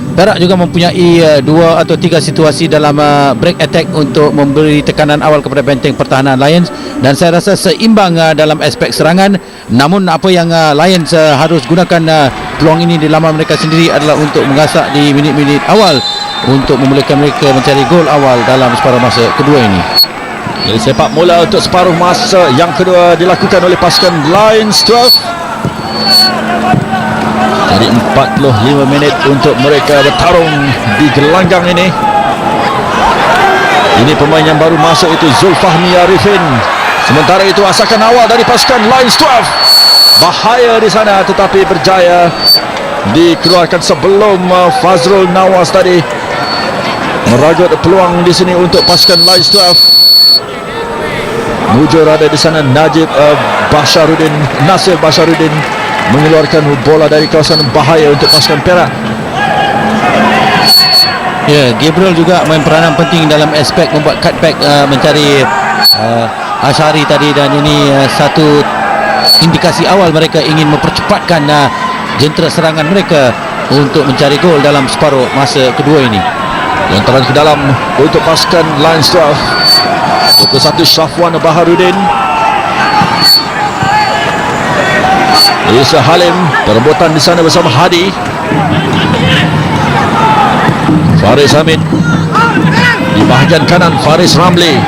Perak juga mempunyai 2 atau 3 situasi dalam break attack untuk memberi tekanan awal kepada benteng pertahanan Lions, dan saya rasa seimbang dalam aspek serangan. Namun apa yang Lions harus gunakan peluang ini di laman mereka sendiri adalah untuk mengasak di minit-minit awal untuk memulakan mereka mencari gol awal dalam separuh masa kedua ini. Jadi sepak mula untuk separuh masa yang kedua dilakukan oleh pasukan Lions 12. Jadi 45 minit untuk mereka bertarung di gelanggang ini. Ini pemain yang baru masuk itu Zulfahmi Arifin. Sementara itu asakan awal dari pasukan Lions 12. Bahaya di sana tetapi berjaya dikeluarkan sebelum Fazrul Nawas tadi meragut peluang di sini untuk pasukan Lions 12. Mujur ada di sana. Nasir Basharuddin mengeluarkan bola dari kawasan bahaya untuk pasukan Perak. Ya, Gabriel juga main peranan penting dalam aspek membuat cutback mencari Ashari tadi, dan ini satu indikasi awal mereka ingin mempercepatkan jentera serangan mereka untuk mencari gol dalam separuh masa kedua ini. Lontaran ke dalam untuk pasukan Lions 12. 21 Syafwan Baharudin. Isa Halim perebutan di sana bersama Hadi. Faris Hamid di bahagian kanan. Faris Ramli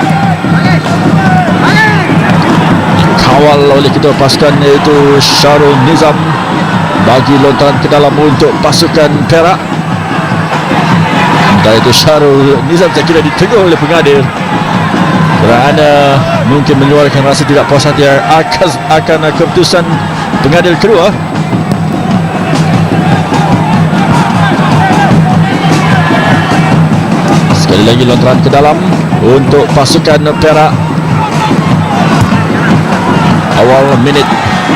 dikawal oleh kedua pasukan iaitu Syarul Nizam. Bagi lontaran ke dalam untuk pasukan Perak. Dan itu Syarul Nizam saya kira ditegur oleh pengadir kerana mungkin mengeluarkan rasa tidak puas hati akan keputusan pengadil kedua. Sekali lagi lontaran ke dalam untuk pasukan Perak. Awal minit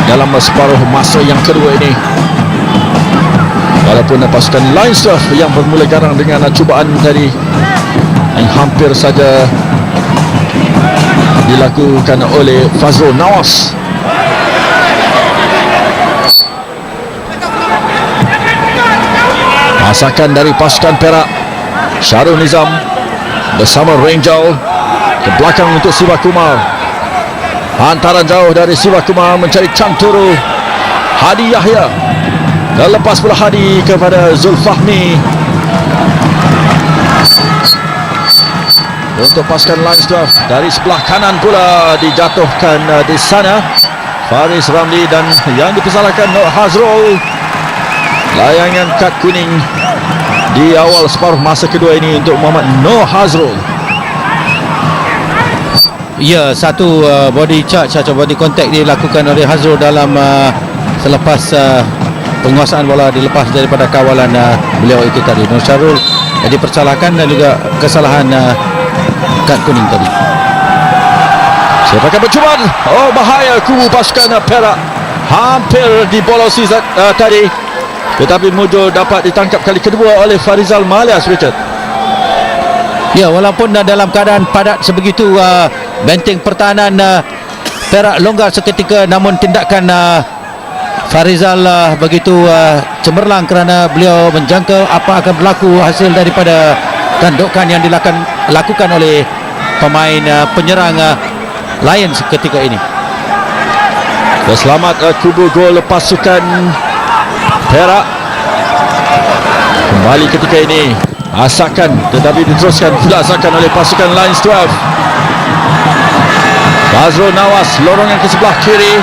dalam separuh masa yang kedua ini. Walaupun pasukan Lions yang bermula garang dengan cubaan tadi yang hampir saja dilakukan oleh Fazrul Nawas. Masakan dari pasukan Perak. Syarul Nizam bersama Renjal ke belakang untuk Siva Kumar. Hantaran jauh dari Siva Kumar mencari Canturu. Hadi Yahya. Dan lepas pula Hadi kepada Zulfahmi. Untuk pasukan Lions 12 dari sebelah kanan pula dijatuhkan di sana Faris Ramli, dan yang dipersalahkan Nur Hazrul. Layangan kad kuning di awal separuh masa kedua ini untuk Muhammad Nur Hazrul. Ya, satu body charge atau body contact dilakukan oleh Hazrul dalam selepas penguasaan bola dilepas daripada kawalan beliau itu tadi. Nur Syarul dipersalahkan dan juga kesalahan kad kuning tadi. Sepakat bercubaan. Oh, bahaya kubu pasukan Perak. Hampir dibolosi tadi. Tetapi Mujur dapat ditangkap kali kedua oleh Farizal Malias, Richard. Ya, walaupun dalam keadaan padat sebegitu, benteng pertahanan Perak longgar seketika, namun tindakan Farizal begitu cemerlang kerana beliau menjangka apa akan berlaku hasil daripada tandukan yang dilakukan oleh pemain penyerang Lions ketika ini. Selamat kubu gol pasukan Perak. Kembali ketika ini asakan tetapi diteruskan dilaksanakan oleh pasukan Lions 12. Fazrul Nawas lorongan ke sebelah kiri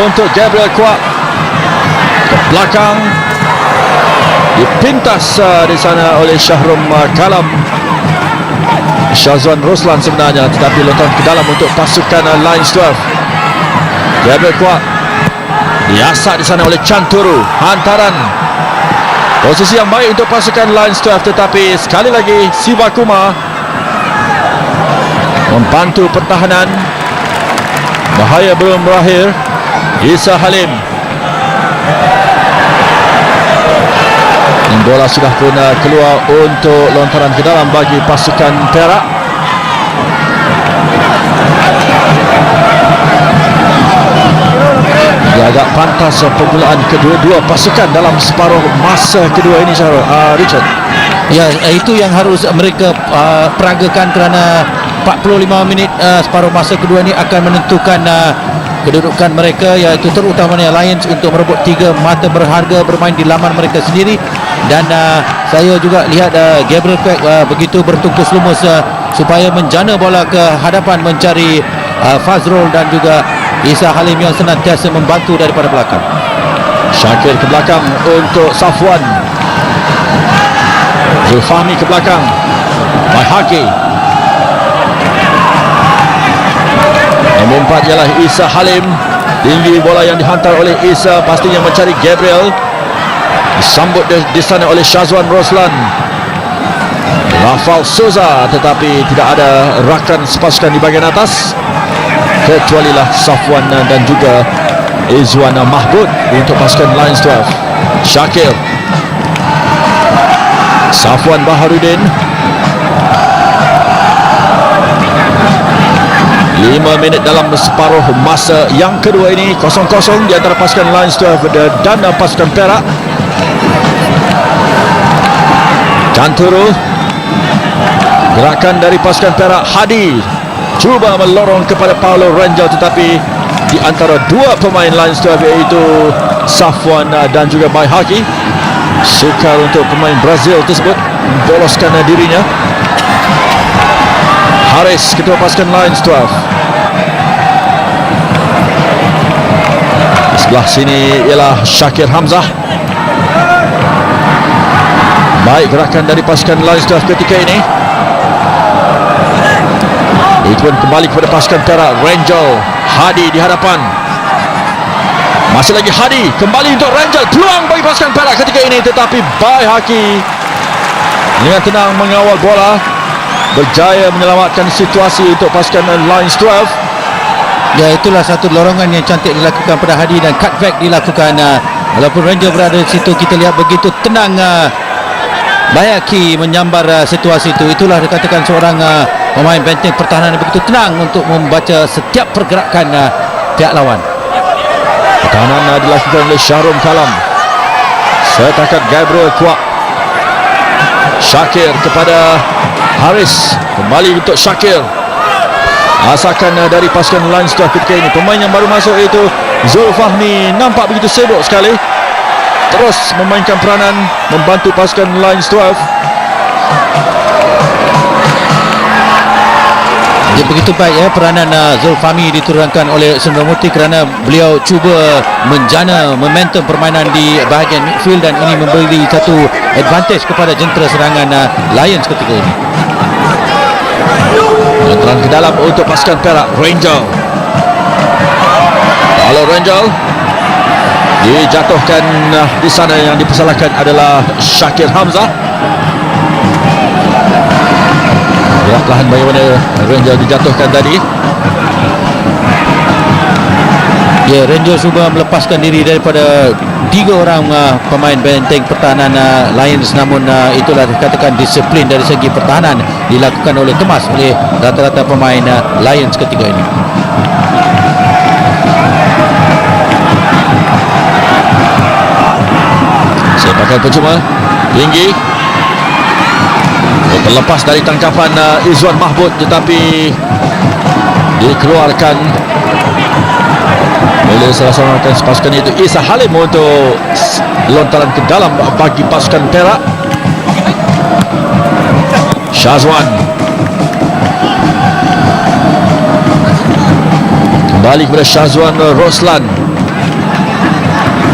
untuk Gabriel Kwak ke belakang, dipintas di sana oleh Syahrum Kalam. Shazwan Roslan sebenarnya, tetapi lontaran ke dalam untuk pasukan Lions 12. Gabriel kuat diasak di sana oleh Chanturu. Hantaran posisi yang baik untuk pasukan Lions 12, tetapi sekali lagi Siwakuma membantu pertahanan. Bahaya belum berakhir. Isa Halim, bola sudah pun keluar untuk lontaran ke dalam bagi pasukan Perak. Dia agak pantas permulaan kedua-dua pasukan dalam separuh masa kedua ini, Richard. Ya, itu yang harus mereka peragakan, kerana 45 minit separuh masa kedua ini akan menentukan kedudukan mereka, iaitu terutamanya Lions untuk merebut 3 mata berharga bermain di laman mereka sendiri. Dan saya juga lihat Gabriel Quek begitu bertungkus lumus supaya menjana bola ke hadapan mencari Fazrul dan juga Isa Halim yang senantiasa membantu daripada belakang. Syakir ke belakang untuk Safwan. Zulfahmi ke belakang. Baihaqi. Nombor 4 ialah Isa Halim. Tinggi bola yang dihantar oleh Isa, pastinya mencari Gabriel. Disambut di sana oleh Shazwan Roslan. Rafal Souza, tetapi tidak ada rakan sepasukan di bahagian atas, kecualilah Safwan dan juga Izwan Mahmud untuk pasukan Lions 12. Syakir, Safwan Baharudin. 5 minit dalam separuh masa yang kedua ini, 0-0 di antara pasukan Lions 12 dan pasukan Perak. Chanturu, gerakan dari pasukan Perak. Hadi cuba melorong kepada Paulo Rangel, tetapi di antara dua pemain Lions 12 iaitu Safwan dan juga Baihaqi, sukar untuk pemain Brazil tersebut memboloskan dirinya. Haris, ketua pasukan Lions 12. Di sebelah sini ialah Shakir Hamzah. Baik gerakan dari pasukan Lions 12 ketika ini. Itu pun kembali kepada pasukan Perak. Rangel, Hadi di hadapan. Masih lagi Hadi, kembali untuk Rangel. Peluang bagi pasukan Perak ketika ini, tetapi Baihaqi dengan tenang mengawal bola, berjaya menyelamatkan situasi untuk pasukan Lions 12. Ya, itulah satu lorongan yang cantik dilakukan pada Hadi dan cutback dilakukan. Walaupun Ranger berada di situ, kita lihat begitu tenang Baihaqi menyambar situasi itu. Itulah dikatakan seorang pemain benteng pertahanan yang begitu tenang untuk membaca setiap pergerakan pihak lawan. Pertahanan dilakukan oleh Syahrum Kalam. Setakat Gabriel kuat. Syakir kepada Haris. Kembali untuk Syakir. Asakan dari pasukan Lions 12 ketika ini. Pemain yang baru masuk iaitu Zulfahmi nampak begitu sibuk sekali, terus memainkan peranan membantu pasukan Lions 12. Dia begitu baik ya peranan Zulfahmi diturunkan oleh Sundramoorthy, kerana beliau cuba menjana momentum permainan di bahagian midfield dan ini memberi satu advantage kepada jentera serangan Lions ketika ini. Lontaran ke dalam untuk pasukan Perak. Rangel, kalau Rangel dijatuhkan di sana, yang dipersalahkan adalah Shakir Hamzah. Lihat perlahan bagaimana Rangel dijatuhkan tadi. Ya, Rangel cuba melepaskan diri daripada 3 orang pemain benteng pertahanan Lions, namun itulah dikatakan disiplin dari segi pertahanan dilakukan oleh kemas oleh rata-rata pemain Lions ketika ini. Sepakan percuma tinggi, terlepas dari tangkapan Izwan Mahmud, tetapi dikeluarkan oleh salah seorang rakan pasukan itu Isa Halim untuk lontaran ke dalam bagi pasukan Perak. Shazwan kembali kepada Shazwan Roslan.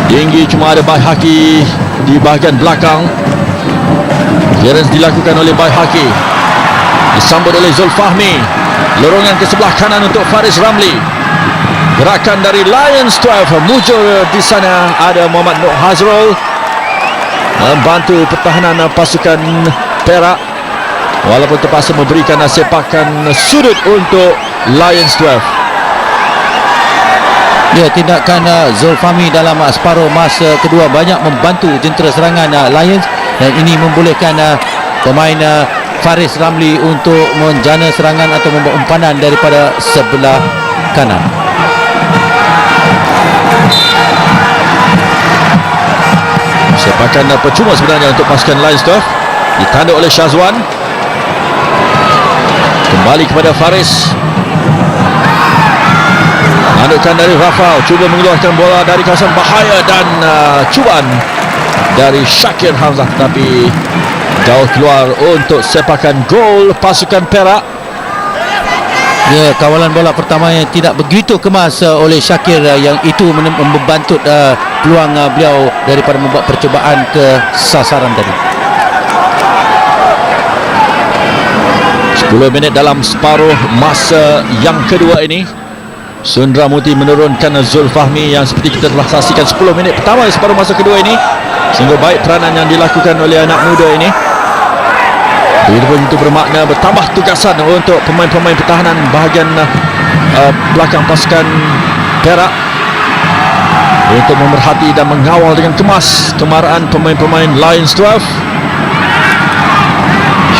Tinggi, cuma ada Baihaqi di bahagian belakang. Clearance dilakukan oleh Baihaqi. disambut oleh Zulfahmi. Lorongan ke sebelah kanan untuk Faris Ramli. Gerakan dari Lions 12 mujur di sana. Ada Muhammad Nur Hazrul membantu pertahanan pasukan Perak, walaupun terpaksa memberikan sepakan sudut untuk Lions 12. Ya, tindakan Zulfahmi dalam separuh masa kedua banyak membantu jentera serangan Lions, dan ini membolehkan pemain Faris Ramli untuk menjana serangan atau membuat umpanan daripada sebelah kanan. Sepakan percuma sebenarnya untuk pasukan Lions 12, ditanduk oleh Syazwan. Kembali kepada Faris. Tandukan dari Rafal, cuba mengeluarkan bola dari kawasan bahaya, dan cubaan dari Syakir Hamzah, tetapi jauh keluar untuk sepakan gol pasukan Perak. Ya, kawalan bola pertama yang tidak begitu kemas oleh Syakir, yang itu membantu peluang beliau daripada membuat percubaan ke sasaran tadi. 10 minit dalam separuh masa yang kedua ini. Sundramuti menurunkan Zulfahmi yang seperti kita telah saksikan 10 minit pertama separuh masa kedua ini. Sehingga baik peranan yang dilakukan oleh anak muda ini. Itu pun itu bermakna bertambah tugasan untuk pemain-pemain pertahanan bahagian belakang pasukan Perak untuk memerhati dan mengawal dengan kemas kemarahan pemain-pemain Lions 12.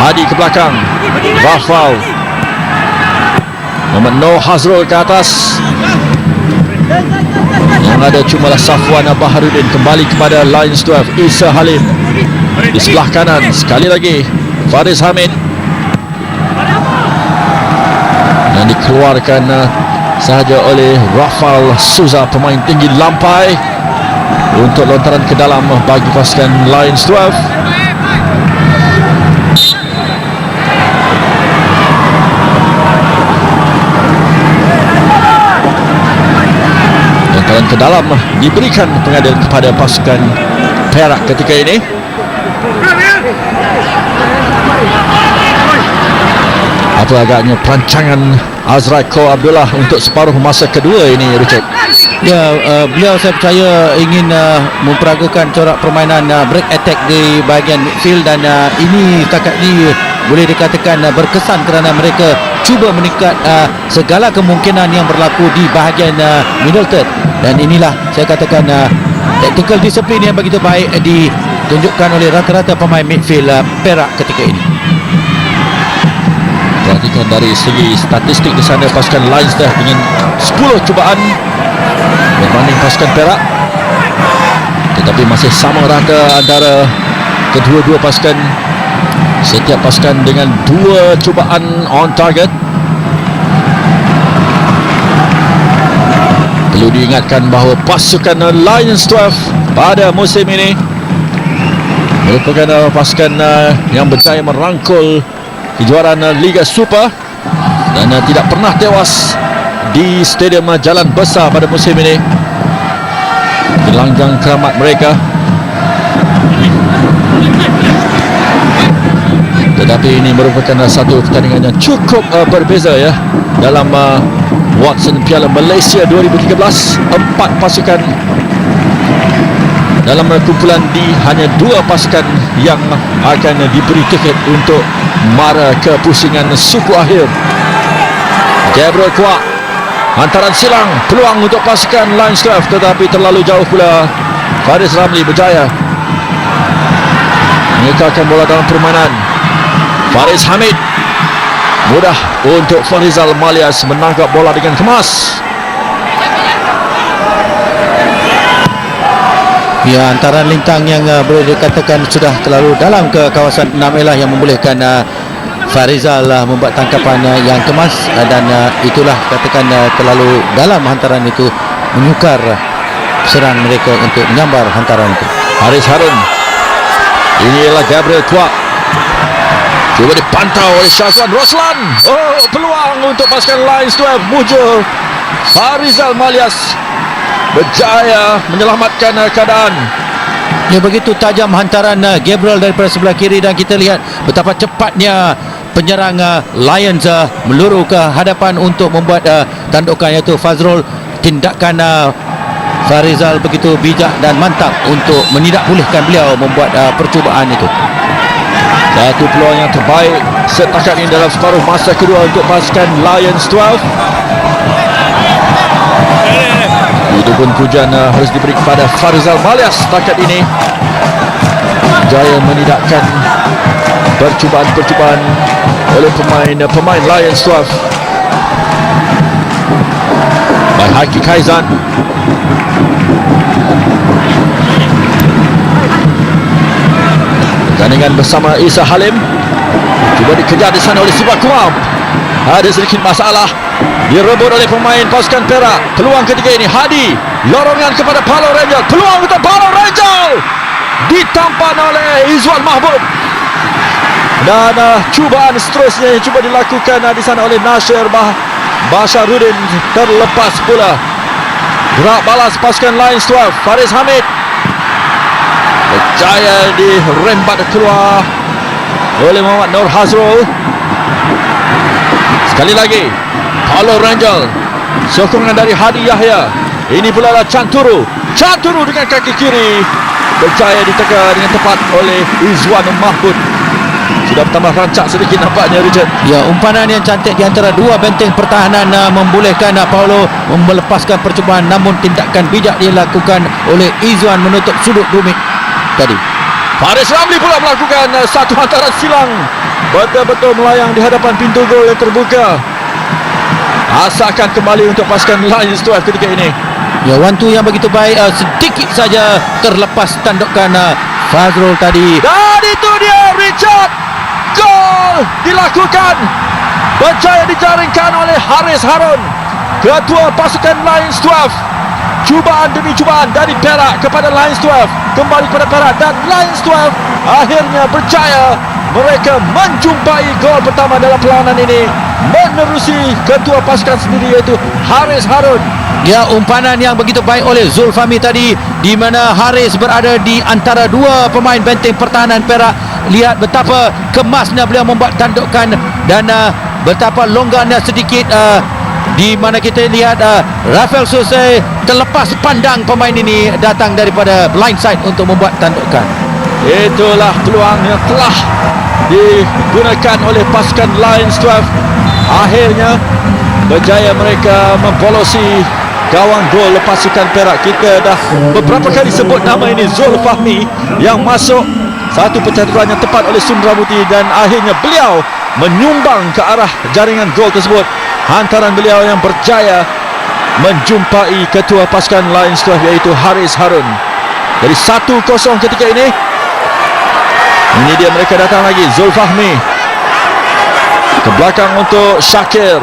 Hadi ke belakang, Rafal, Muhammad Noor Hazrul ke atas. Yang ada cumalah Safwan Baharudin. Kembali kepada Lions 12, Isa Halim di sebelah kanan. Sekali lagi Faris Hamid, yang dikeluarkan sahaja oleh Rafal Souza, pemain tinggi lampai, untuk lontaran ke dalam bagi pasukan Lions 12. Lontaran ke dalam diberikan pengadil kepada pasukan Perak ketika ini. Apa agaknya perancangan Azraiko Abdullah untuk separuh masa kedua ini, Richard? Ya, beliau saya percaya ingin memperagakan corak permainan break attack di bahagian midfield, dan ini setakat ini boleh dikatakan berkesan kerana mereka cuba meningkat segala kemungkinan yang berlaku di bahagian middle third, dan inilah saya katakan tactical disiplin yang begitu baik ditunjukkan oleh rata-rata pemain midfield Perak ketika ini. Perhatikan dari segi statistik di sana, pasukan Lions dah dengan 10 cubaan berbanding pasukan Perak, tetapi masih sama rata antara kedua-dua pasukan. Setiap pasukan dengan 2 cubaan on target. Perlu diingatkan bahawa pasukan Lions 12 pada musim ini merupakan pasukan yang berjaya merangkul kejuaraan Liga Super dan tidak pernah tewas di Stadium Jalan Besar pada musim ini. Gelanggang keramat mereka, tetapi ini merupakan satu pertandingan yang cukup berbeza ya. Dalam Watson Piala Malaysia 2013, 4 pasukan dalam kumpulan D, hanya 2 pasukan yang akan diberi tiket untuk mara ke pusingan suku akhir. Gabriel kuat, hantaran silang, peluang untuk pasukan Lions 12, tetapi terlalu jauh pula. Faris Ramli berjaya mengekalkan bola dalam permainan. Faris Hamid, mudah untuk Farizal Malias menangkap bola dengan kemas. Ya, antaran lintang yang boleh dikatakan sudah terlalu dalam ke kawasan 6 elah, yang membolehkan Farizal membuat tangkapan yang kemas, dan itulah katakan terlalu dalam hantaran itu, menyukar serang mereka untuk menyambar hantaran itu. Haris Harun, ini ialah Gabriel Kuak, cuba dipantau oleh Syazwan Roslan. Oh, peluang untuk pasukan Lions 12 mujur. Farizal Malias berjaya menyelamatkan keadaan. Ya, begitu tajam hantaran Gabriel daripada sebelah kiri, dan kita lihat betapa cepatnya penyerang Lions meluru ke hadapan untuk membuat tandukan, iaitu Fazrul. Tindakan Farizal begitu bijak dan mantap untuk menidakpulihkan beliau membuat percubaan itu. Satu peluang yang terbaik setakat ini dalam separuh masa kedua untuk pasukan Lions 12. Itu pun pujian harus diberi kepada Farizal Malias setakat ini. Jaya menidakkan percubaan-percubaan oleh pemain Lions 12. Baik, Haiki Kaizan. Pertandingan bersama Isa Halim. Cuba dikejar di sana oleh Siva Kumam. Ada sedikit masalah. Direbut oleh pemain pasukan Perak. Peluang ketiga ini Hadi. Lorongan kepada Paulo Rangel. Peluang untuk Paulo Rangel. Ditampan oleh Izwan Mahbub. Dan cubaan seterusnya yang cuba dilakukan di sana oleh Nasir Basharuddin terlepas pula. Gerak balas pasukan Lions 12. Faris Hamid berjaya dirembat keluar oleh Muhammad Nur Hazrul. Sekali lagi Paulo Rangel, sokongan dari Hadi Yahya. Ini pula adalah Chanturu dengan kaki kiri, berjaya diteka dengan tepat oleh Izwan Mahmud. Sudah bertambah rancak sedikit nampaknya, Richard. Ya, umpanan yang cantik di antara dua benteng pertahanan membolehkan Paulo melepaskan percubaan, namun tindakan bijak dilakukan oleh Izwan menutup sudut rumit tadi. Faris Ramli pula melakukan satu hantaran silang, betul-betul melayang di hadapan pintu gol yang terbuka. Asakan kembali untuk pasukan Lions 12 ketika ini. Ya, wantu yang begitu baik, sedikit saja terlepas tandukan Fazrul tadi. Dan itu dia, Richard. Gol dilakukan. Berjaya dijaringkan oleh Haris Harun, ketua pasukan Lions 12. Cubaan demi cubaan dari Perak kepada Lions 12, kembali kepada Perak, dan Lions 12 akhirnya berjaya. Mereka menjumpai gol pertama dalam perlawanan ini, menerusi ketua pasukan sendiri, iaitu Haris Harun. Ya, umpanan yang begitu baik oleh Zulfahmi tadi, di mana Haris berada di antara dua pemain benteng pertahanan Perak. Lihat betapa kemasnya beliau membuat tandukan, dan betapa longgarnya sedikit di mana kita lihat Rafael Sose terlepas pandang pemain ini datang daripada blind side untuk membuat tandukan. Itulah peluang yang telah digunakan oleh pasukan Lions 12. Akhirnya berjaya mereka membolosi gawang gol pasukan Perak. Kita dah beberapa kali sebut nama ini, Zulfahmi, yang masuk satu pencaturan yang tepat oleh Sundramuti, dan akhirnya beliau menyumbang ke arah jaringan gol tersebut. Hantaran beliau yang berjaya menjumpai ketua pasukan Lions 12, iaitu Haris Harun. Jadi 1-0 ketika ini. Ini dia, mereka datang lagi. Zulfahmi ke belakang untuk Syakir.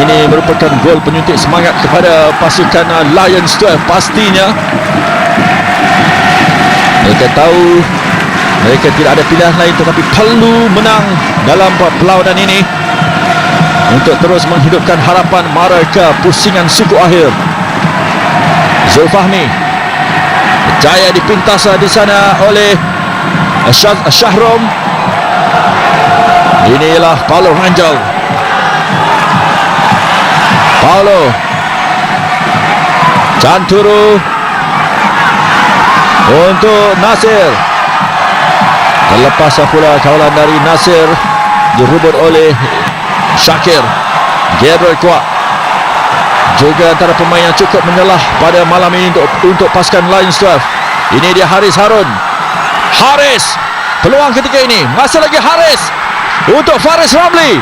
Ini merupakan gol penyuntik semangat kepada pasukan Lions 12. Pastinya mereka tahu mereka tidak ada pilihan lain tetapi perlu menang dalam perlawanan ini untuk terus menghidupkan harapan mereka pusingan suku akhir. Zulfahmi berjaya dipintas di sana oleh Syahrom. Inilah Paulo Rangel. Paulo Chanturu untuk Nasir. Terlepas pula kawalan dari Nasir, dirubut oleh Syakir. Gabriel Kuat juga antara pemain yang cukup menyelah pada malam ini untuk pasukan Lions 12. Ini dia Haris Harun. Haris, peluang ketika ini masih lagi Haris untuk Faris Ramli.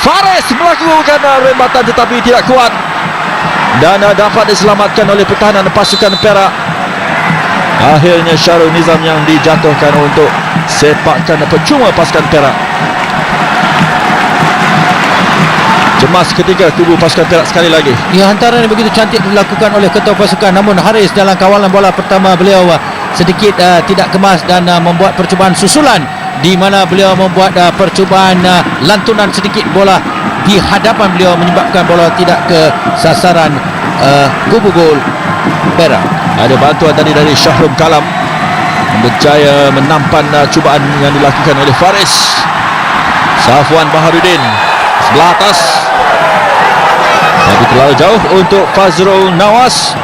Faris melakukan rembatan tetapi tidak kuat, dan dapat diselamatkan oleh pertahanan pasukan Perak. Akhirnya Syarul Nizam yang dijatuhkan untuk sepakkan percuma pasukan Perak. Cemas ketika kubu pasukan Perak sekali lagi. Ya, hantaran yang begitu cantik dilakukan oleh ketua pasukan, namun Haris dalam kawalan bola pertama beliau sedikit tidak kemas dan membuat percubaan susulan, di mana beliau membuat percubaan lantunan sedikit bola di hadapan beliau, menyebabkan bola tidak ke sasaran kubu gol Perak. Ada bantuan tadi dari Syahrum Kalam. berjaya menampan cubaan yang dilakukan oleh Faris. Safwan Baharudin sebelah atas, tapi terlalu jauh untuk Fazrul Nawas.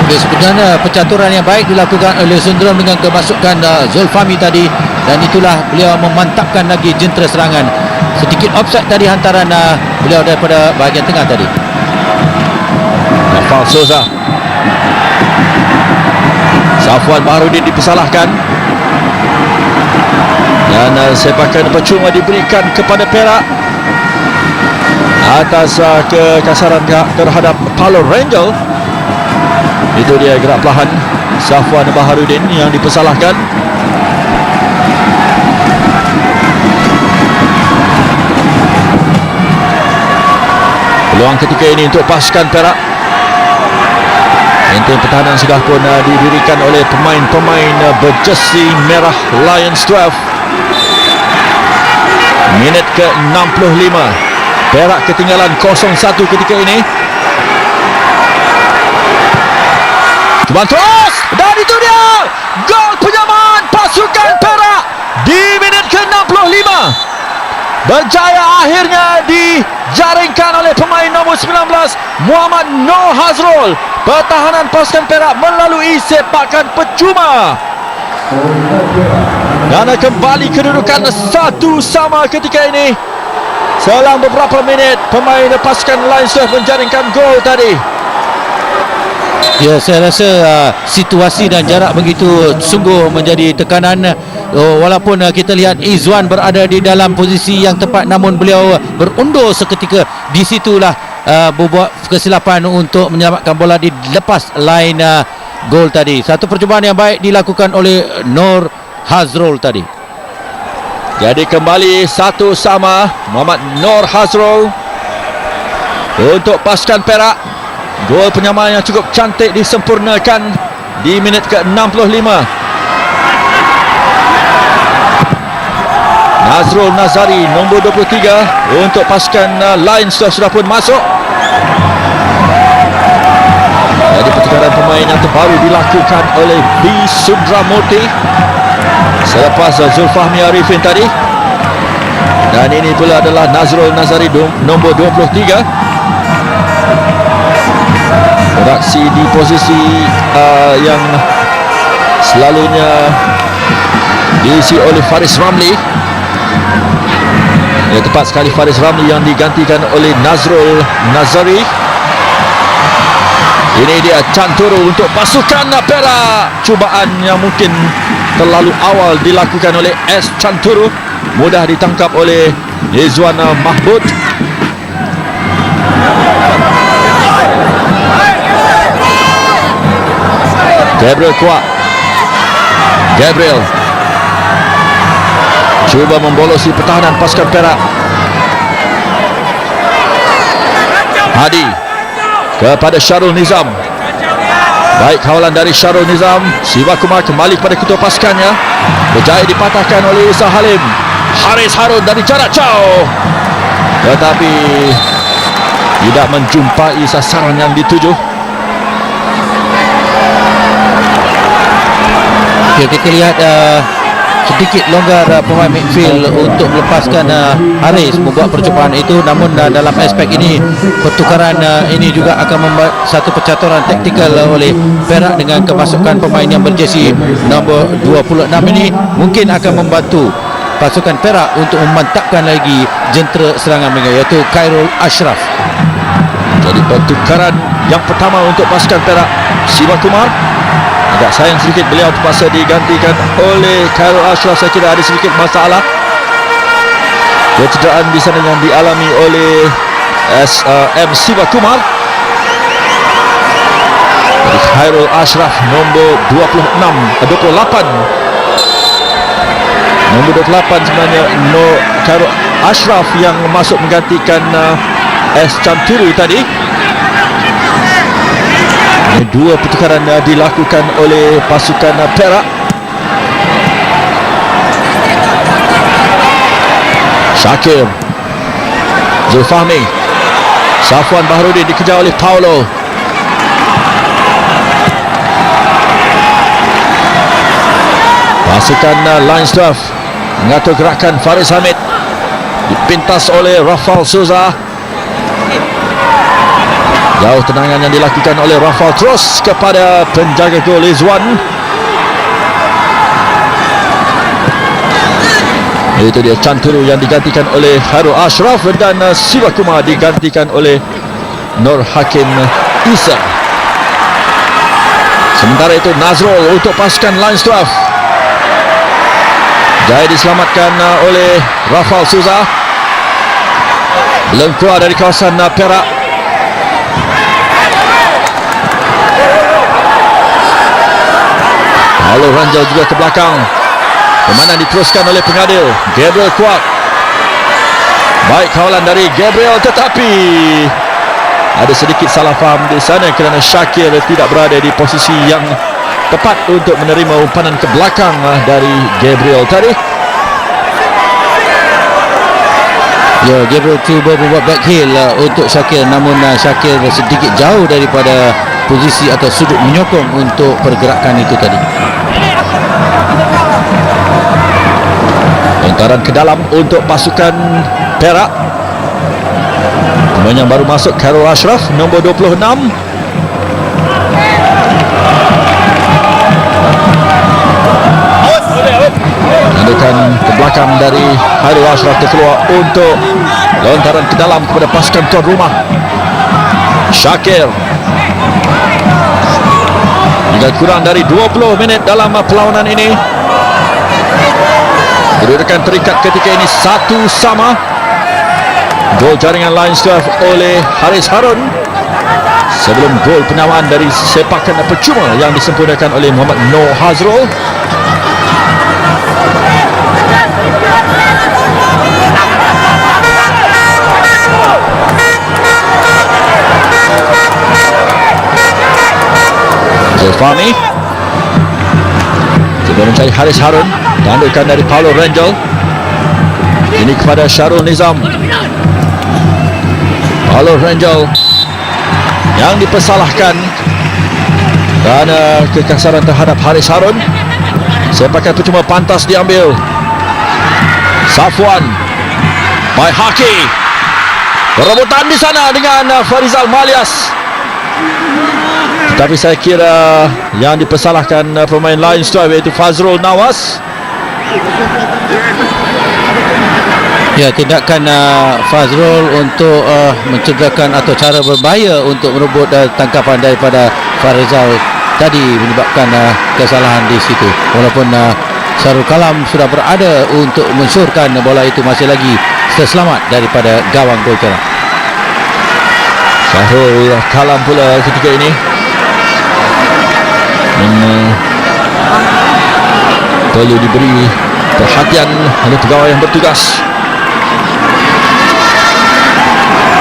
Sebenarnya pencaturan yang baik dilakukan oleh Sundaram dengan kemasukan Zulfahmi tadi, dan itulah beliau memantapkan lagi jentera serangan. Sedikit offside tadi hantaran beliau daripada bahagian tengah tadi. Nafal Souza. Safwan Baharudin dipersalahkan, dan sepakan percuma diberikan kepada Perak atas kekasaran terhadap Paulo Rangel. Itu dia gerak perlahan Safwan Baharudin yang dipersalahkan. Peluang ketika ini untuk pasukan Perak. Benteng pertahanan sudah pun didirikan oleh pemain-pemain berjersey merah Lions 12. Minit ke-65. Perak ketinggalan 0-1 ketika ini. Cubaan terus, dan itu dia gol penyamaan pasukan Perak di minit ke-65. Berjaya akhirnya dijaringkan oleh pemain nombor 19 Muhammad Noor Hazrul. Pertahanan pasukan Perak melalui sepakan percuma, dan kembali kedudukan 1-1 ketika ini. Selang beberapa minit pemain pasukan Lions menjaringkan gol tadi. Ya, saya rasa situasi dan jarak begitu sungguh menjadi tekanan. Walaupun kita lihat Izwan berada di dalam posisi yang tepat, namun beliau berundur seketika. Di situlah berbuat kesilapan untuk menyelamatkan bola di lepas line gol tadi. Satu percubaan yang baik dilakukan oleh Noor Hazrul tadi. Jadi kembali 1-1. Muhammad Noor Hazrul untuk pasukan Perak. Gol penyamaan yang cukup cantik disempurnakan di minit ke-65. Nazrul Nazari nombor 23 untuk pasukan Lions sudah pun masuk. Jadi pertukaran pemain yang terbaru dilakukan oleh B. Sundramoorthy selepas Zulfahmi Arifin tadi. Dan ini pula adalah Nazrul Nazari nombor 23. Beraksi di posisi yang selalunya diisi oleh Faris Ramli. Ya, tepat sekali, Faris Ramli yang digantikan oleh Nazrul Nazari. Ini dia Chanturu untuk pasukan Perak. Cubaan yang mungkin terlalu awal dilakukan oleh S. Chanturu, mudah ditangkap oleh Izwan Mahmud. Gabriel kuat. Gabriel cuba membolosi pertahanan pasukan Perak. Hadi kepada Syarul Nizam. Baik kawalan dari Syarul Nizam. Siva Kumar kembali kepada ketua pasukannya. Berjaya dipatahkan oleh Isa Halim. Haris Harun dari jarak jauh, tetapi tidak menjumpai sasaran yang dituju. Okay, kita lihat sedikit longgar pemain midfield untuk melepaskan Haris membuat percubaan itu. Namun dalam aspek ini, pertukaran ini juga akan membuat satu percaturan taktikal oleh Perak dengan kemasukan pemain yang berjersey nombor 26 ini mungkin akan membantu pasukan Perak untuk memantapkan lagi jentera serangan mereka, iaitu Khairul Ashraf. Jadi pertukaran yang pertama untuk pasukan Perak, Siva Kumar. Agak sayang sedikit beliau terpaksa digantikan oleh Khairul Ashraf. Saya kira ada sedikit masalah kecederaan di sana yang dialami oleh M. Siva Kumar. Jadi Khairul Ashraf nombor 28 nombor 28 sebenarnya Khairul Ashraf yang masuk menggantikan S. Chanturu tadi. Dua pertukaran dilakukan oleh pasukan Perak. Syakir, Zulfahmi, Safwan Baharudin dikejar oleh Paulo. Pasukan Lainsdorf mengatur gerakan. Faris Hamid dipintas oleh Rafael Souza. Jauh tendangan yang dilakukan oleh Rafael terus kepada penjaga gol Izwan. Itu dia Chanturu yang digantikan oleh Khairul Ashraf dan Siwakuma digantikan oleh Nur Hakim Isa. Sementara itu Nazrul untuk pasukan Lainsdorf. Jaya diselamatkan oleh Rafael Souza. Belum keluar dari kawasan Perak. Paulo Rangel juga ke belakang. Permainan diteruskan oleh pengadil Gabriel Kwak. Baik kawalan dari Gabriel, tetapi ada sedikit salah faham di sana kerana Shakir tidak berada di posisi yang tepat untuk menerima umpanan ke belakang dari Gabriel tadi. Ya, Gabriel cuba membuat back heel untuk Shakir, namun Shakir sedikit jauh daripada posisi atau sudut menyokong untuk pergerakan itu tadi. Lontaran ke dalam untuk pasukan Perak. Pemain yang baru masuk Khairul Ashraf, nombor 26. Tandukan ke belakang dari Khairul Ashraf terkeluar untuk lontaran ke dalam kepada pasukan tuan rumah. Shakir. Hingga kurang dari 20 minit dalam perlawanan ini. Kedudukan terikat ketika ini 1-1. Gol jaringan Lainsdorf oleh Haris Harun sebelum gol penawaan dari sepakan percuma yang disempurnakan oleh Muhammad Noor Hazrul. Zulfami cuba mencari Haris Harun. Tandukan dari Paulo Rangel. Ini kepada Syarul Nizam. Paulo Rangel yang dipersalahkan kerana kekasaran terhadap Haris Harun. Sepakan percuma pantas diambil. Safwan by Haki. Perebutan di sana dengan Farizal Malias. Tetapi saya kira yang dipersalahkan pemain Lainsdorf iaitu Fazrul Nawas. Ya, tindakan Fazrul untuk mencederakan atau cara berbahaya untuk merebut tangkapan daripada Farizal tadi menyebabkan kesalahan di situ. Walaupun Syarul Kalam sudah berada untuk mensyurkan bola itu masih lagi terselamat daripada gawang gol Perak. Syarul Kalam pula ketika ini perlu diberi perhatian oleh pegawai yang bertugas.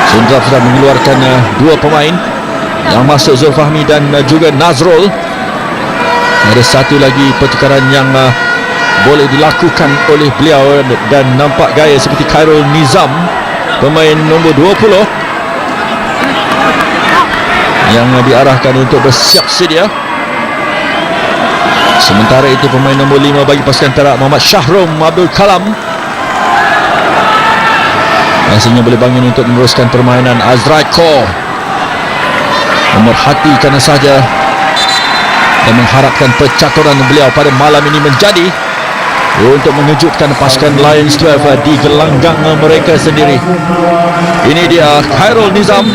Sundra sudah mengeluarkan dua pemain yang masuk, Zulfahmi dan juga Nazrul. Ada satu lagi pertukaran yang boleh dilakukan oleh beliau dan nampak gaya seperti Khairul Nizam, pemain nombor 20 yang diarahkan untuk bersiap sedia. Sementara itu pemain nombor 5 bagi pasukan Perak, Muhammad Syahrum Abdul Kalam, rasanya boleh bangun untuk meneruskan permainan. Azrai Ko memerhati kerana saja dan mengharapkan percaturan beliau pada malam ini menjadi untuk mengejutkan pasukan Lainsdorf di gelanggang mereka sendiri. Ini dia Khairul Nizam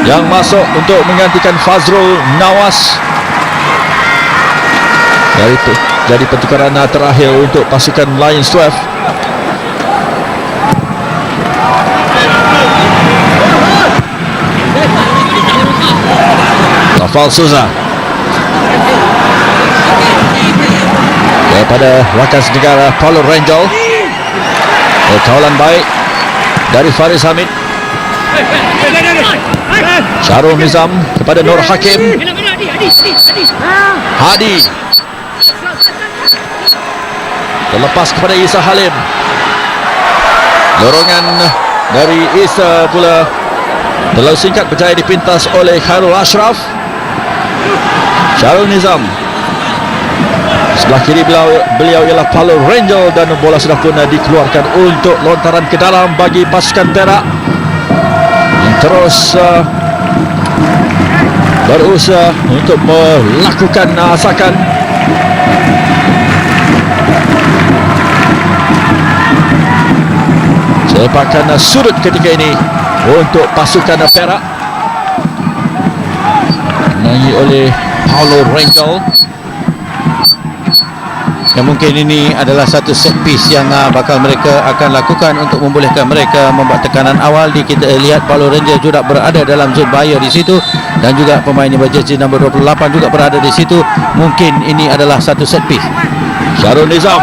yang masuk untuk menggantikan Fazrul Nawas. Jadi pertukaran terakhir untuk pasukan Lainsdorf. Rafael Souza kepada rakan senegara Paulo Rangel. Kawalan baik dari Faris Hamid. Syarul Nizam kepada Nur Hakim. Hadi terlepas kepada Isa Halim. Dorongan dari Isa pula terlalu singkat, berjaya dipintas oleh Khairul Ashraf. Syarul Nizam Sebelah kiri beliau ialah Paulo Rangel dan bola sudah pun dikeluarkan untuk lontaran ke dalam bagi pasukan Perak yang terus berusaha untuk melakukan asakan. Sepakan sudut ketika ini untuk pasukan Perak, menangi oleh Paulo Rangel. yang mungkin ini adalah satu set piece yang bakal mereka akan lakukan untuk membolehkan mereka membuat tekanan awal. Kita lihat Paulo Rangel juga berada dalam zone bahaya di situ, dan juga pemain yang berjersey nombor 28 juga berada di situ. Mungkin ini adalah satu set piece. Syarul Nizam,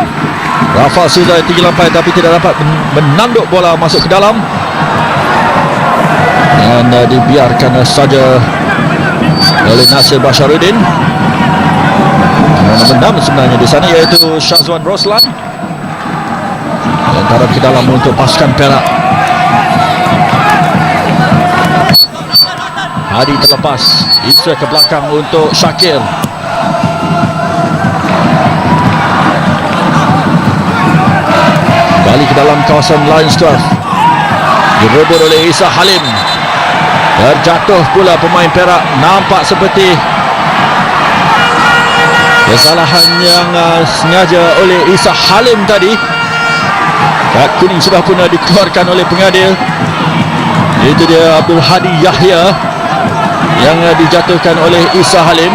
Rafa sudah tinggi lampai tapi tidak dapat menanduk bola masuk ke dalam, dan dibiarkan saja oleh Nasir Basharuddin. Menang sebenarnya di sana iaitu Syazwan Roslan. Antara ke dalam untuk pasukan Perak. Hadi terlepas, Isa ke belakang untuk Syakir. Kembali ke dalam kawasan Lions 12. Direbut oleh Isa Halim. Terjatuh pula pemain Perak. Nampak seperti kesalahan yang sengaja oleh Isa Halim tadi. Kad kuning sudah pun dikeluarkan oleh pengadil. Itu dia Abdul Hadi Yahya yang dijatuhkan oleh Isa Halim.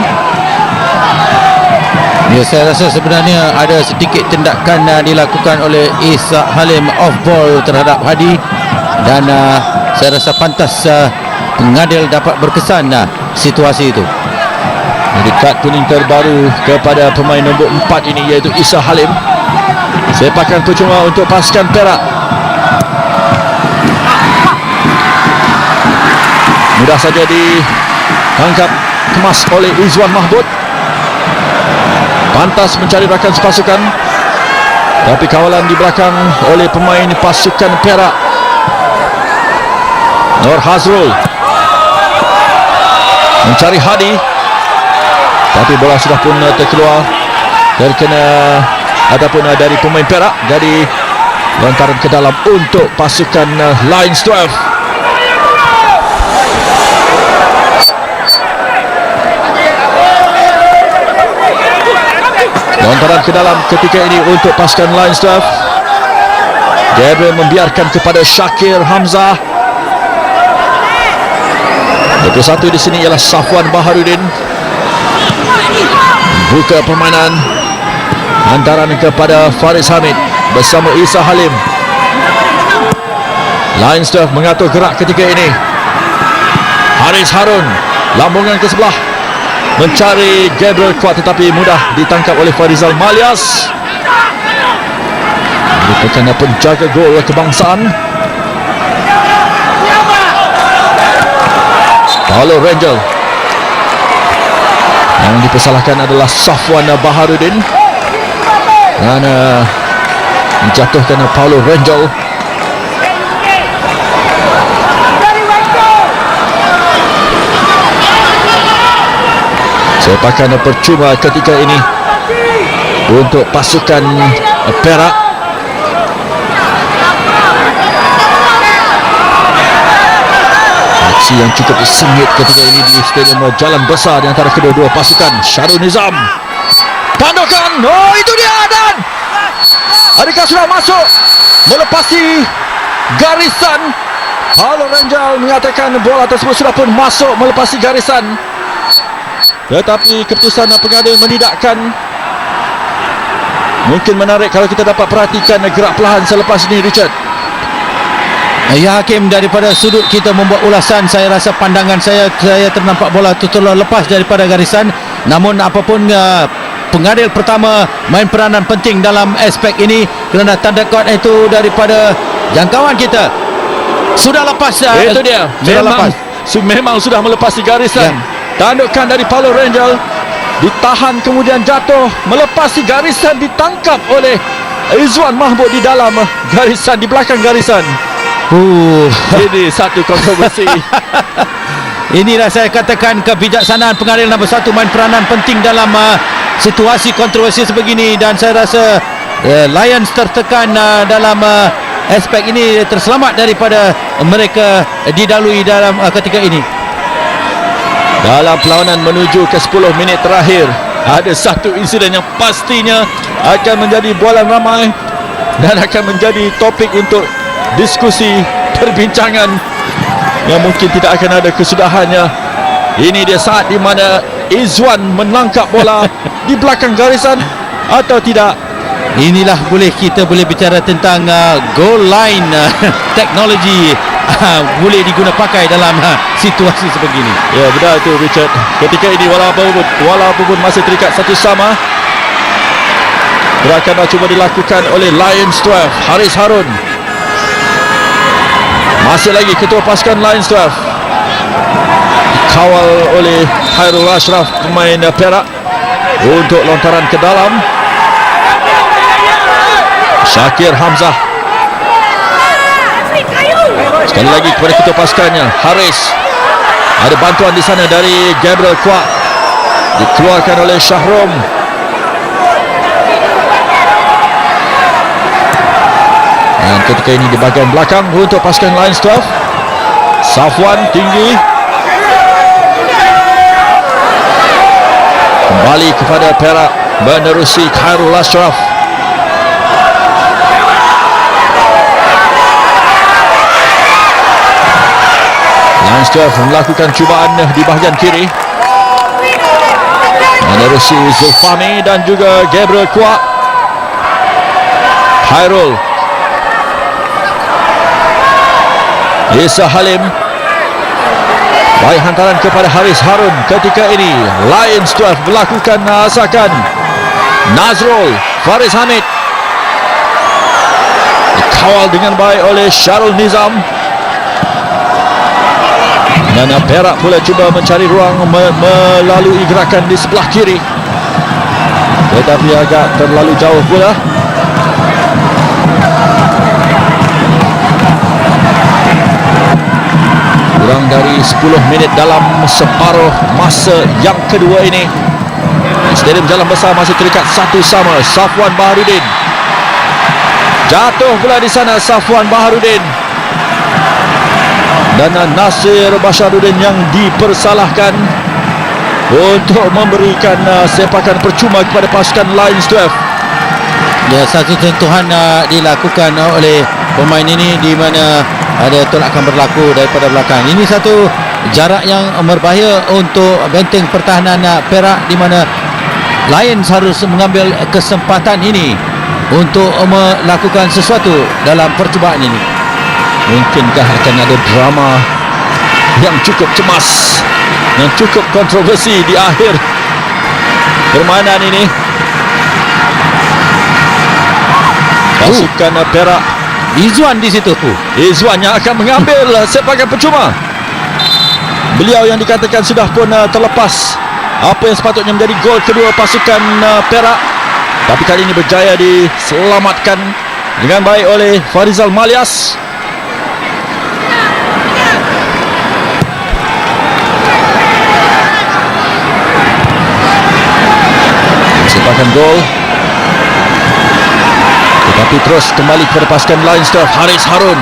Ya, saya rasa sebenarnya ada sedikit tindakan dilakukan oleh Isa Halim off ball terhadap Hadi, dan saya rasa pantas pengadil dapat berkesan situasi itu. Jadi kad kuning terbaru kepada pemain nombor 4 ini iaitu Isa Halim. Sepakan percuma untuk pasukan Perak. Mudah saja ditangkap kemas oleh Izwan Mahmud. Pantas mencari rakan sepasukan, tapi kawalan di belakang oleh pemain pasukan Perak. Nur Hazrul mencari Hadi, tapi bola sudah pun terkeluar, terkena ataupun dari pemain Perak. Jadi lontaran ke dalam untuk pasukan Lions 12. Lontaran ke dalam ketika ini untuk pasukan Lions 12. Gabriel membiarkan kepada Syakir Hamzah. 21 di sini ialah Safwan Baharudin. Buka permainan hantaran kepada Faris Hamid bersama Isa Halim. Lions 12 mengatur gerak ketika ini. Haris Harun lambungan ke sebelah, mencari Gabriel kuat tetapi mudah ditangkap oleh Farizal Malias. Merupakan penjaga gol kebangsaan. Paulo Rangel. Yang dipersalahkan adalah Safwan Baharudin, dan menjatuhkan Paulo Rangel. Sepakan percuma ketika ini untuk pasukan Perak. Aksi yang cukup sengit ketika ini di Stadium Jalan Besar di antara kedua-dua pasukan. Syarul Nizam, pandukan, oh itu dia, dan adakah sudah masuk melepasi garisan? Paulo Rangel mengatakan bola tersebut sudah pun masuk melepasi garisan, tetapi keputusan pengadil menidakkan. Mungkin menarik kalau kita dapat perhatikan gerak perlahan selepas ini, Richard. Ya, Hakim, daripada sudut kita membuat ulasan, saya rasa pandangan saya ternampak bola itu telah lepas daripada garisan. Namun apapun, pengadil pertama main peranan penting dalam aspek ini, kerana tanda kod itu daripada jangkauan kita sudah lepas. Itu dia, memang sudah melepasi garisan. Ya. Tandukan dari Paulo Rangel ditahan, kemudian jatuh melepasi garisan, ditangkap oleh Izwan Mahmud di dalam garisan, di belakang garisan. Ini satu kontroversi. Inilah saya katakan kebijaksanaan pengadil nombor 1 main peranan penting dalam situasi kontroversi sebegini, dan saya rasa Lions tertekan dalam aspek ini, terselamat daripada mereka didalui dalam ketika ini. Dalam perlawanan menuju ke 10 minit terakhir, ada satu insiden yang pastinya akan menjadi bualan ramai dan akan menjadi topik untuk diskusi, perbincangan yang mungkin tidak akan ada kesudahannya. Ini dia saat di mana Izwan menangkap bola di belakang garisan atau tidak. Inilah kita boleh bicara tentang goal line teknologi boleh diguna pakai dalam situasi sebegini. Ya, benar tu Richard. Ketika ini walaupun masih terikat satu sama, gerakan dah cuba dilakukan oleh Lions 12, Haris Harun. Masih lagi ketua pasukan Lions 12, dikawal oleh Khairul Ashraf, pemain Perak, untuk lontaran ke dalam. Syakir Hamzah sekali lagi kepada ketua pasukannya Haris. Ada bantuan di sana dari Gabriel Kwak, dikeluarkan oleh Syahrom. Dan ketika ini di bahagian belakang untuk pasukan Lions 12, Safwan tinggi kembali kepada Perak menerusi Khairul Ashraf. Lions 12 melakukan cubaan di bahagian kiri, menerusi Zulfami dan juga Gabriel Kwak. Khairul, Isa Halim, baik hantaran kepada Haris Harun. Ketika ini Lions 12 melakukan asakan. Nazrul, Faris Hamid dikawal dengan baik oleh Syarul Nizam. Dan Perak pula cuba mencari ruang melalui gerakan di sebelah kiri, tetapi agak terlalu jauh pula. Kurang dari 10 minit dalam separuh masa yang kedua ini. Stadium Jalan Besar masih terikat satu sama. Safwan Baharudin jatuh pula di sana. Safwan Baharudin dan Nasir Basharuddin yang dipersalahkan untuk memberikan sepakan percuma kepada pasukan Lions 12. Ya, satu sentuhan dilakukan oleh pemain ini di mana ada tolakan berlaku daripada belakang. Ini satu jarak yang berbahaya untuk benteng pertahanan Perak, di mana Lions harus mengambil kesempatan ini untuk melakukan sesuatu dalam percubaan ini. Mungkinkah akan ada drama yang cukup cemas, yang cukup kontroversi di akhir permainan ini? Pasukan Perak, Izwan di situ. Izwan yang akan mengambil sepakan percuma. Beliau yang dikatakan sudah pun terlepas apa yang sepatutnya menjadi gol kedua pasukan Perak, tapi kali ini berjaya diselamatkan dengan baik oleh Farizal Malias. Sepakan gol, tetapi terus kembali kepada pasukan Lions 12. Haris Harun,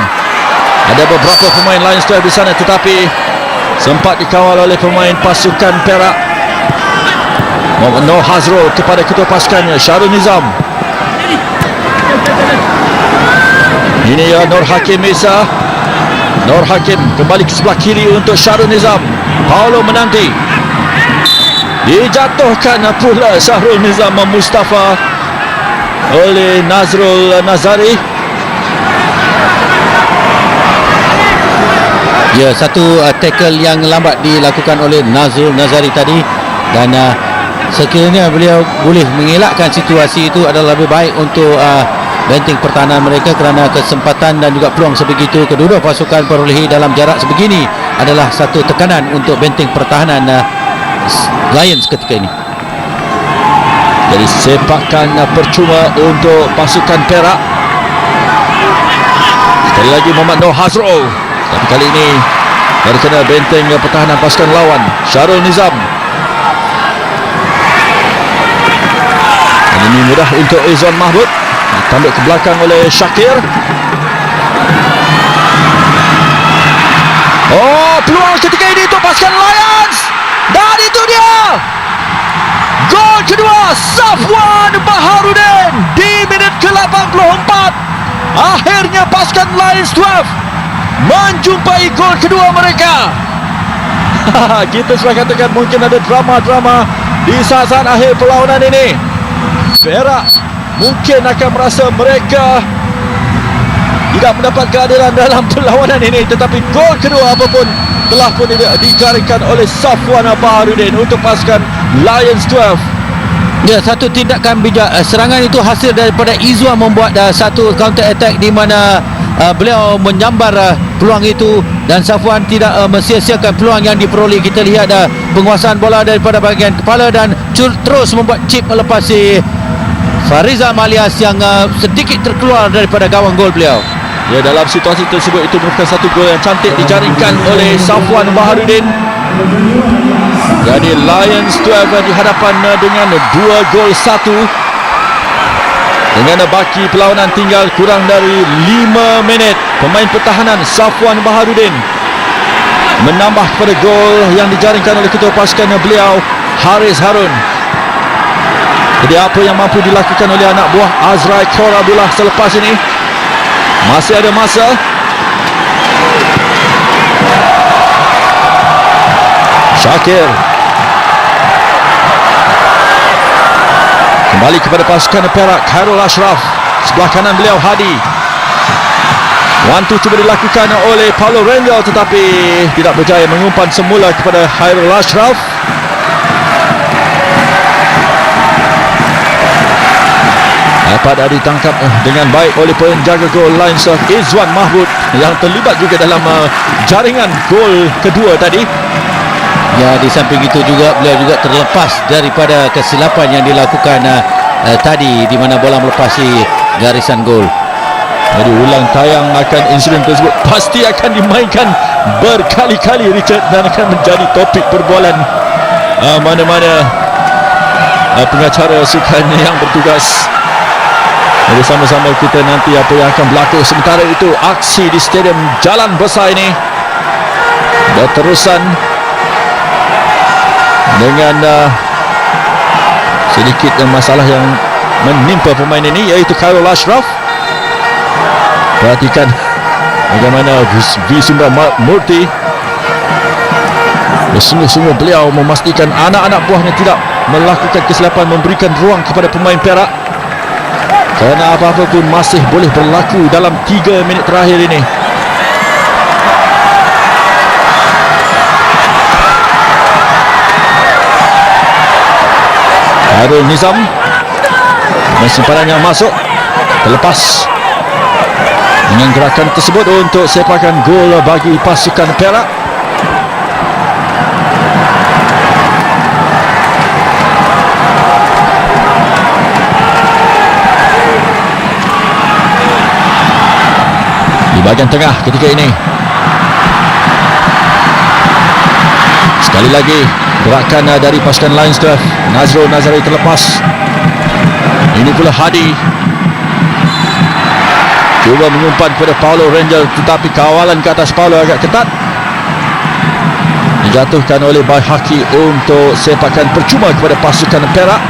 ada beberapa pemain Lions 12 di sana, tetapi sempat dikawal oleh pemain pasukan Perak. Muhammad Noor Hazrul kepada ketua pasukannya Syarul Nizam. Ini ya Nur Hakim Isa. Nur Hakim kembali ke sebelah kiri untuk Syarul Nizam. Paulo menanti, dijatuhkan pula Syahrul Nizam Mustafa oleh Nazrul Nazari. Ya, satu tackle yang lambat dilakukan oleh Nazrul Nazari tadi, dan sekiranya beliau boleh mengelakkan situasi itu adalah lebih baik untuk benteng pertahanan mereka, kerana kesempatan dan juga peluang sebegitu kedua pasukan perolehi dalam jarak sebegini adalah satu tekanan untuk benteng pertahanan Lions ketika ini. Jadi sepakan percuma untuk pasukan Perak. Sekali lagi Muhammad Noor Hazrul, tapi kali ini dari kena benteng pertahanan pasukan lawan Syarul Nizam. Ini mudah untuk Izwan Mahmud, ditambik ke belakang oleh Shakir. Oh, peluang ketika ini untuk pasukan Lions, dan itu dia gol kedua Safwan Baharudin di minit ke-84. Akhirnya pasukan Lions 12 menjumpai gol kedua mereka. Kita sudah katakan mungkin ada drama-drama di saat-saat akhir perlawanan ini. Perak mungkin akan merasa mereka tidak mendapat keadilan dalam perlawanan ini, tetapi gol kedua apapun telah pun digaringkan oleh Safwan Baharudin untuk pasukan Lions 12. Ya, satu tindakan bijak. Serangan itu hasil daripada Izwan membuat satu counter attack di mana beliau menyambar peluang itu, dan Safwan tidak mensia-siakan peluang yang diperoleh. Kita lihat penguasaan bola daripada bahagian kepala dan terus membuat chip melepasi Farizal Malias yang sedikit terkeluar daripada gawang gol beliau. Ya, dalam situasi tersebut itu merupakan satu gol yang cantik dijaringkan oleh Safwan Baharudin. Jadi Lions 12 di hadapan dengan 2-1 dengan baki perlawanan tinggal kurang dari 5 minit. Pemain pertahanan Safwan Baharudin menambah kepada gol yang dijaringkan oleh ketua pasukan beliau, Haris Harun. Jadi apa yang mampu dilakukan oleh anak buah Azrai Korabullah selepas ini? Masih ada masa. Shakir kembali kepada pasukan Perak, Khairul Ashraf. Sebelah kanan beliau Hadi. 1-2 cuba dilakukan oleh Paulo Rangel, tetapi tidak berjaya mengumpan semula kepada Khairul Ashraf. Dapat ditangkap dengan baik oleh penjaga gol Lions Izwan Mahmud yang terlibat juga dalam jaringan gol kedua tadi. Ya, di samping itu juga beliau juga terlepas daripada kesilapan yang dilakukan tadi di mana bola melepasi garisan gol. Jadi ulang tayang akan insiden tersebut pasti akan dimainkan berkali-kali, Richard, dan akan menjadi topik perbualan mana-mana pengacara sukan yang bertugas. Jadi sama-sama kita nanti apa yang akan berlaku. Sementara itu aksi di Stadium Jalan Besar ini berterusan dengan sedikit masalah yang menimpa pemain ini, iaitu Khairul Ashraf. Perhatikan bagaimana Visundra Murti bersungguh-sungguh beliau memastikan anak-anak buahnya tidak melakukan kesilapan, memberikan ruang kepada pemain Perak, kerana apa-apa pun masih boleh berlaku dalam 3 minit terakhir ini. Harul Nizam, simpanan yang masuk terlepas dengan gerakan tersebut untuk sepakan gol bagi pasukan Perak. Di bahagian tengah ketika ini, sekali lagi gerakan dari pasukan Lions 12. Nazrul Nazari terlepas. Ini pula Hadi cuba mengumpan kepada Paulo Rangel, tetapi kawalan ke atas Paulo agak ketat, dijatuhkan oleh Baihaki untuk sepakan percuma kepada pasukan Perak.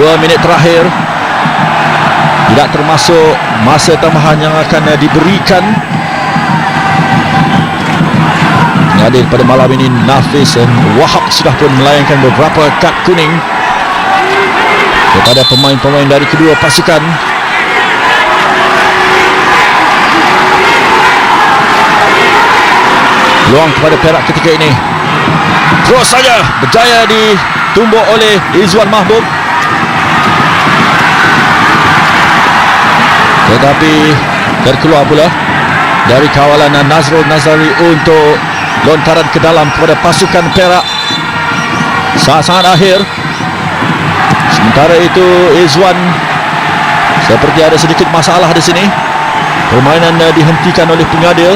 2 minit terakhir, tidak termasuk masa tambahan yang akan diberikan. Hadir pada malam ini Nafis Wahab sudah pun melayangkan beberapa kad kuning kepada pemain-pemain dari kedua pasukan. Peluang kepada Perak ketika ini, terus saja berjaya ditumbuk oleh Izwan Mahmud, tetapi terkeluar pula dari kawalan Nazrul Nazari untuk lontaran ke dalam kepada pasukan Perak saat-saat akhir. Sementara itu Izwan seperti ada sedikit masalah di sini. Permainan dihentikan oleh pengadil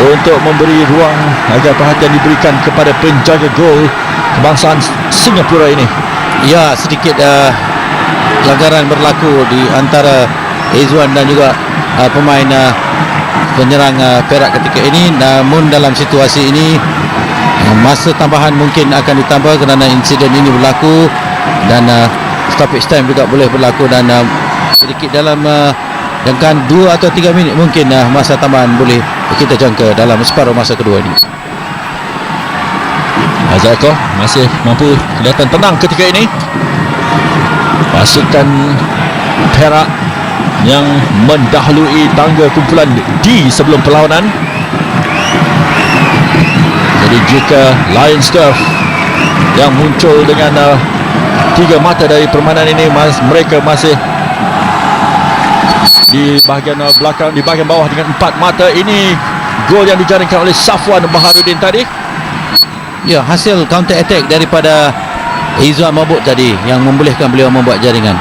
untuk memberi ruang agar perhatian diberikan kepada penjaga gol kebangsaan Singapura ini. Ya, sedikit pelanggaran berlaku di antara Izwan dan juga pemain penyerang Perak ketika ini. Namun dalam situasi ini masa tambahan mungkin akan ditambah kerana insiden ini berlaku, dan stoppage time juga boleh berlaku, dan sedikit dalam jangkaan 2 atau 3 minit mungkin masa tambahan boleh kita jangka dalam separuh masa kedua ini. Azako masih mampu kelihatan tenang ketika ini. Pasukan Perak yang mendahului tangga kumpulan D sebelum perlawanan. Jadi jika Lions Turf yang muncul dengan 3 mata dari permainan ini, mereka masih di bahagian belakang, di bahagian bawah dengan 4 mata. Ini gol yang dijaringkan oleh Safwan Baharudin tadi. Ya, hasil counter attack daripada Izwan Mahmud tadi yang membolehkan beliau membuat jaringan.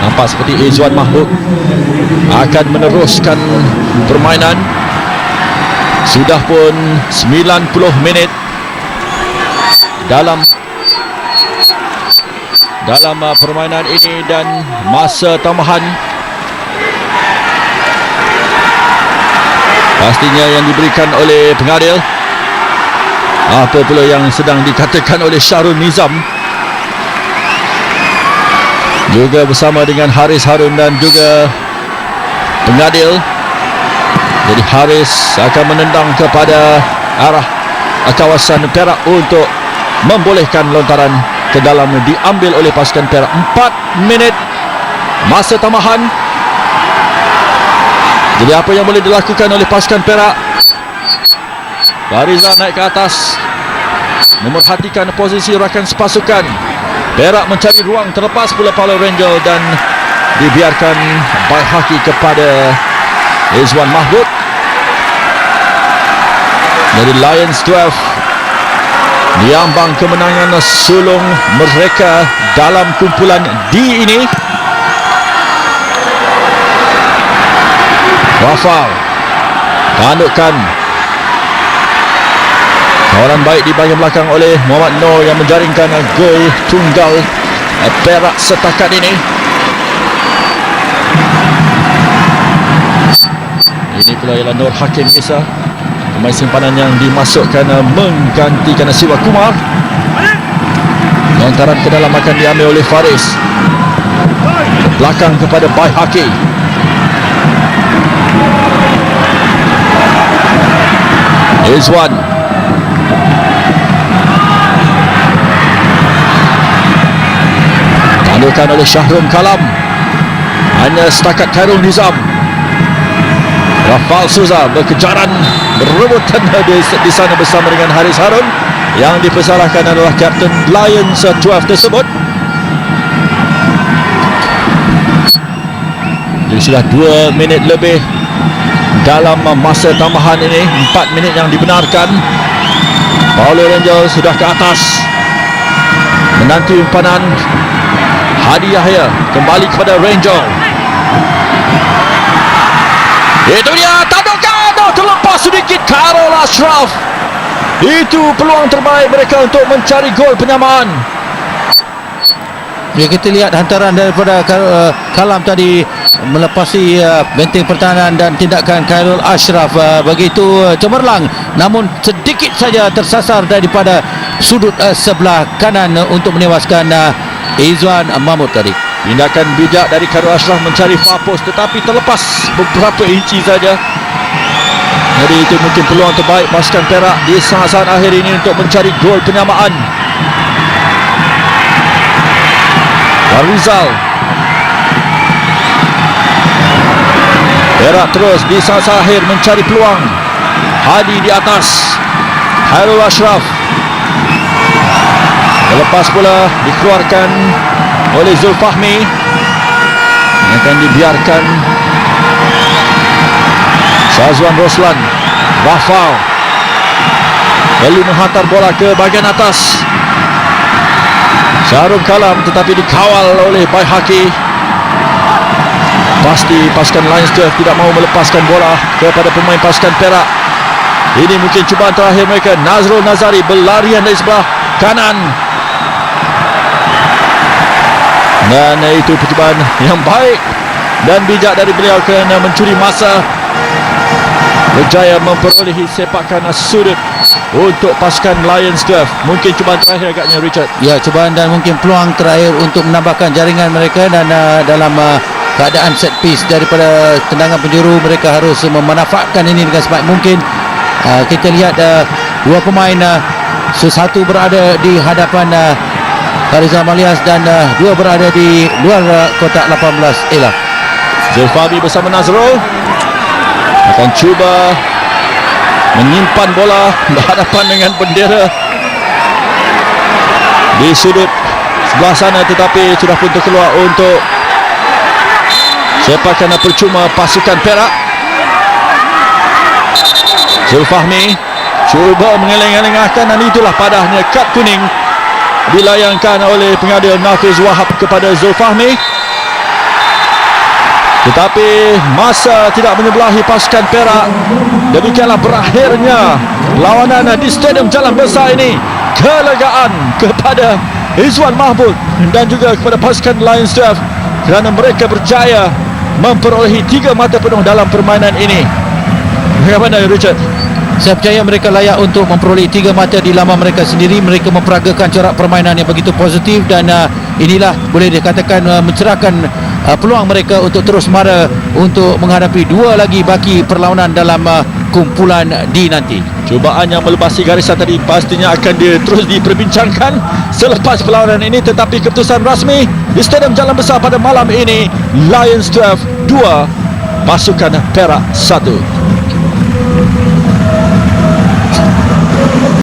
Nampak seperti Izwan Mahmud akan meneruskan permainan. Sudah pun 90 minit dalam permainan ini, dan masa tambahan pastinya yang diberikan oleh pengadil. Apa pula yang sedang dikatakan oleh Syahrul Nizam, juga bersama dengan Haris Harun dan juga pengadil. Jadi Haris akan menendang kepada arah kawasan Perak untuk membolehkan lontaran ke dalam diambil oleh pasukan Perak. 4 minit masa tambahan. Jadi apa yang boleh dilakukan oleh pasukan Perak? Farizal naik ke atas, memerhatikan posisi rakan sepasukan. Perak mencari ruang, terlepas pula Paulo Rangel dan dibiarkan by haki kepada Izwan Mahmud. Jadi Lions 12 diambang kemenangan sulung mereka dalam kumpulan D ini. Rafal tandukkan, kawalan baik di bahagian belakang oleh Muhammad Noor yang menjaringkan gol tunggal Perak setakat ini. Ini pula ialah Nur Hakim Isa, pemain simpanan yang dimasukkan menggantikan Siwa Kumar. Lontaran ke dalam akan diambil oleh Faris, belakang kepada Bai Haki. Izwan tandukan oleh Syahrul Kalam, hanya setakat Khairul Nizam. Rafal Souza berkejaran, berebutan di sana bersama dengan Haris Harun. Yang dipersalahkan adalah Kapten Lions 12 tersebut. Jadi sudah 2 minit lebih dalam masa tambahan ini. 4 minit yang dibenarkan. Paulo Rangel sudah ke atas, menanti umpanan. Hadi Yahya kembali kepada Rangel. Itu dia, tandukan, terlepas sedikit Khairul Ashraf. Itu peluang terbaik mereka untuk mencari gol penyamaan. Ya, kita lihat hantaran daripada Kalam tadi melepasi benteng pertahanan, dan tindakan Khairul Ashraf begitu cemerlang, namun sedikit saja tersasar daripada sudut sebelah kanan untuk menewaskan Izwan Mahmud tadi. Tindakan bijak dari Khairul Ashraf mencari far post, tetapi terlepas beberapa inci saja. Jadi itu mungkin peluang terbaik pasukan Perak di saat-saat akhir ini untuk mencari gol penyamaan. Farizal. Perak terus di saat-saat akhir mencari peluang. Hadi di atas, Khairul Ashraf. Lepas pula dikeluarkan oleh Zulfahmi, yang akan dibiarkan Syazwan Roslan. Rafal perlu menghantar bola ke bahagian atas. Syahrul Kalam tetapi dikawal oleh Bai Haki. Pasti pasukan Lions tidak mahu melepaskan bola kepada pemain pasukan Perak. Ini mungkin cubaan terakhir mereka. Nazrul Nazari berlarian dari sebelah kanan. Dan itu percubaan yang baik dan bijak dari beliau kerana mencuri masa. Berjaya memperolehi sepakan sudut untuk pasukan Lions Club. Mungkin cubaan terakhir agaknya, Richard. Ya, cubaan dan mungkin peluang terakhir untuk menambahkan jaringan mereka, dan dalam keadaan set piece daripada tendangan penjuru, mereka harus memanfaatkan ini dengan sebaik mungkin. Kita lihat dua pemain, satu berada di hadapan Harizal Malias dan dua berada di luar kotak 18 Elah. Zulfahmi bersama Nazrul akan cuba menyimpan bola berhadapan dengan bendera di sudut sebelah sana, tetapi sudah pun terkeluar untuk sepakan percuma pasukan Perak. Zulfahmi cuba mengeleng-elengkan, dan itulah padahnya kad kuning dilayangkan oleh pengadil Nafiz Wahab kepada Zulfahmi. Tetapi masa tidak menyebelahi pasukan Perak. Demikianlah berakhirnya perlawanan di Stadium Jalan Besar ini. Kelegaan kepada Izwan Mahmud dan juga kepada pasukan Lions Club kerana mereka berjaya memperolehi 3 mata penuh dalam permainan ini. Bagaimana, Richard? Saya percaya mereka layak untuk memperoleh 3 mata di laman mereka sendiri. Mereka memperagakan corak permainan yang begitu positif, dan inilah boleh dikatakan mencerahkan peluang mereka untuk terus mara untuk menghadapi 2 lagi baki perlawanan dalam kumpulan D nanti. Cubaan yang melebasi garisan tadi pastinya akan terus diperbincangkan selepas perlawanan ini, tetapi keputusan rasmi di Stadium Jalan Besar pada malam ini, Lions Club 2, pasukan Perak 1.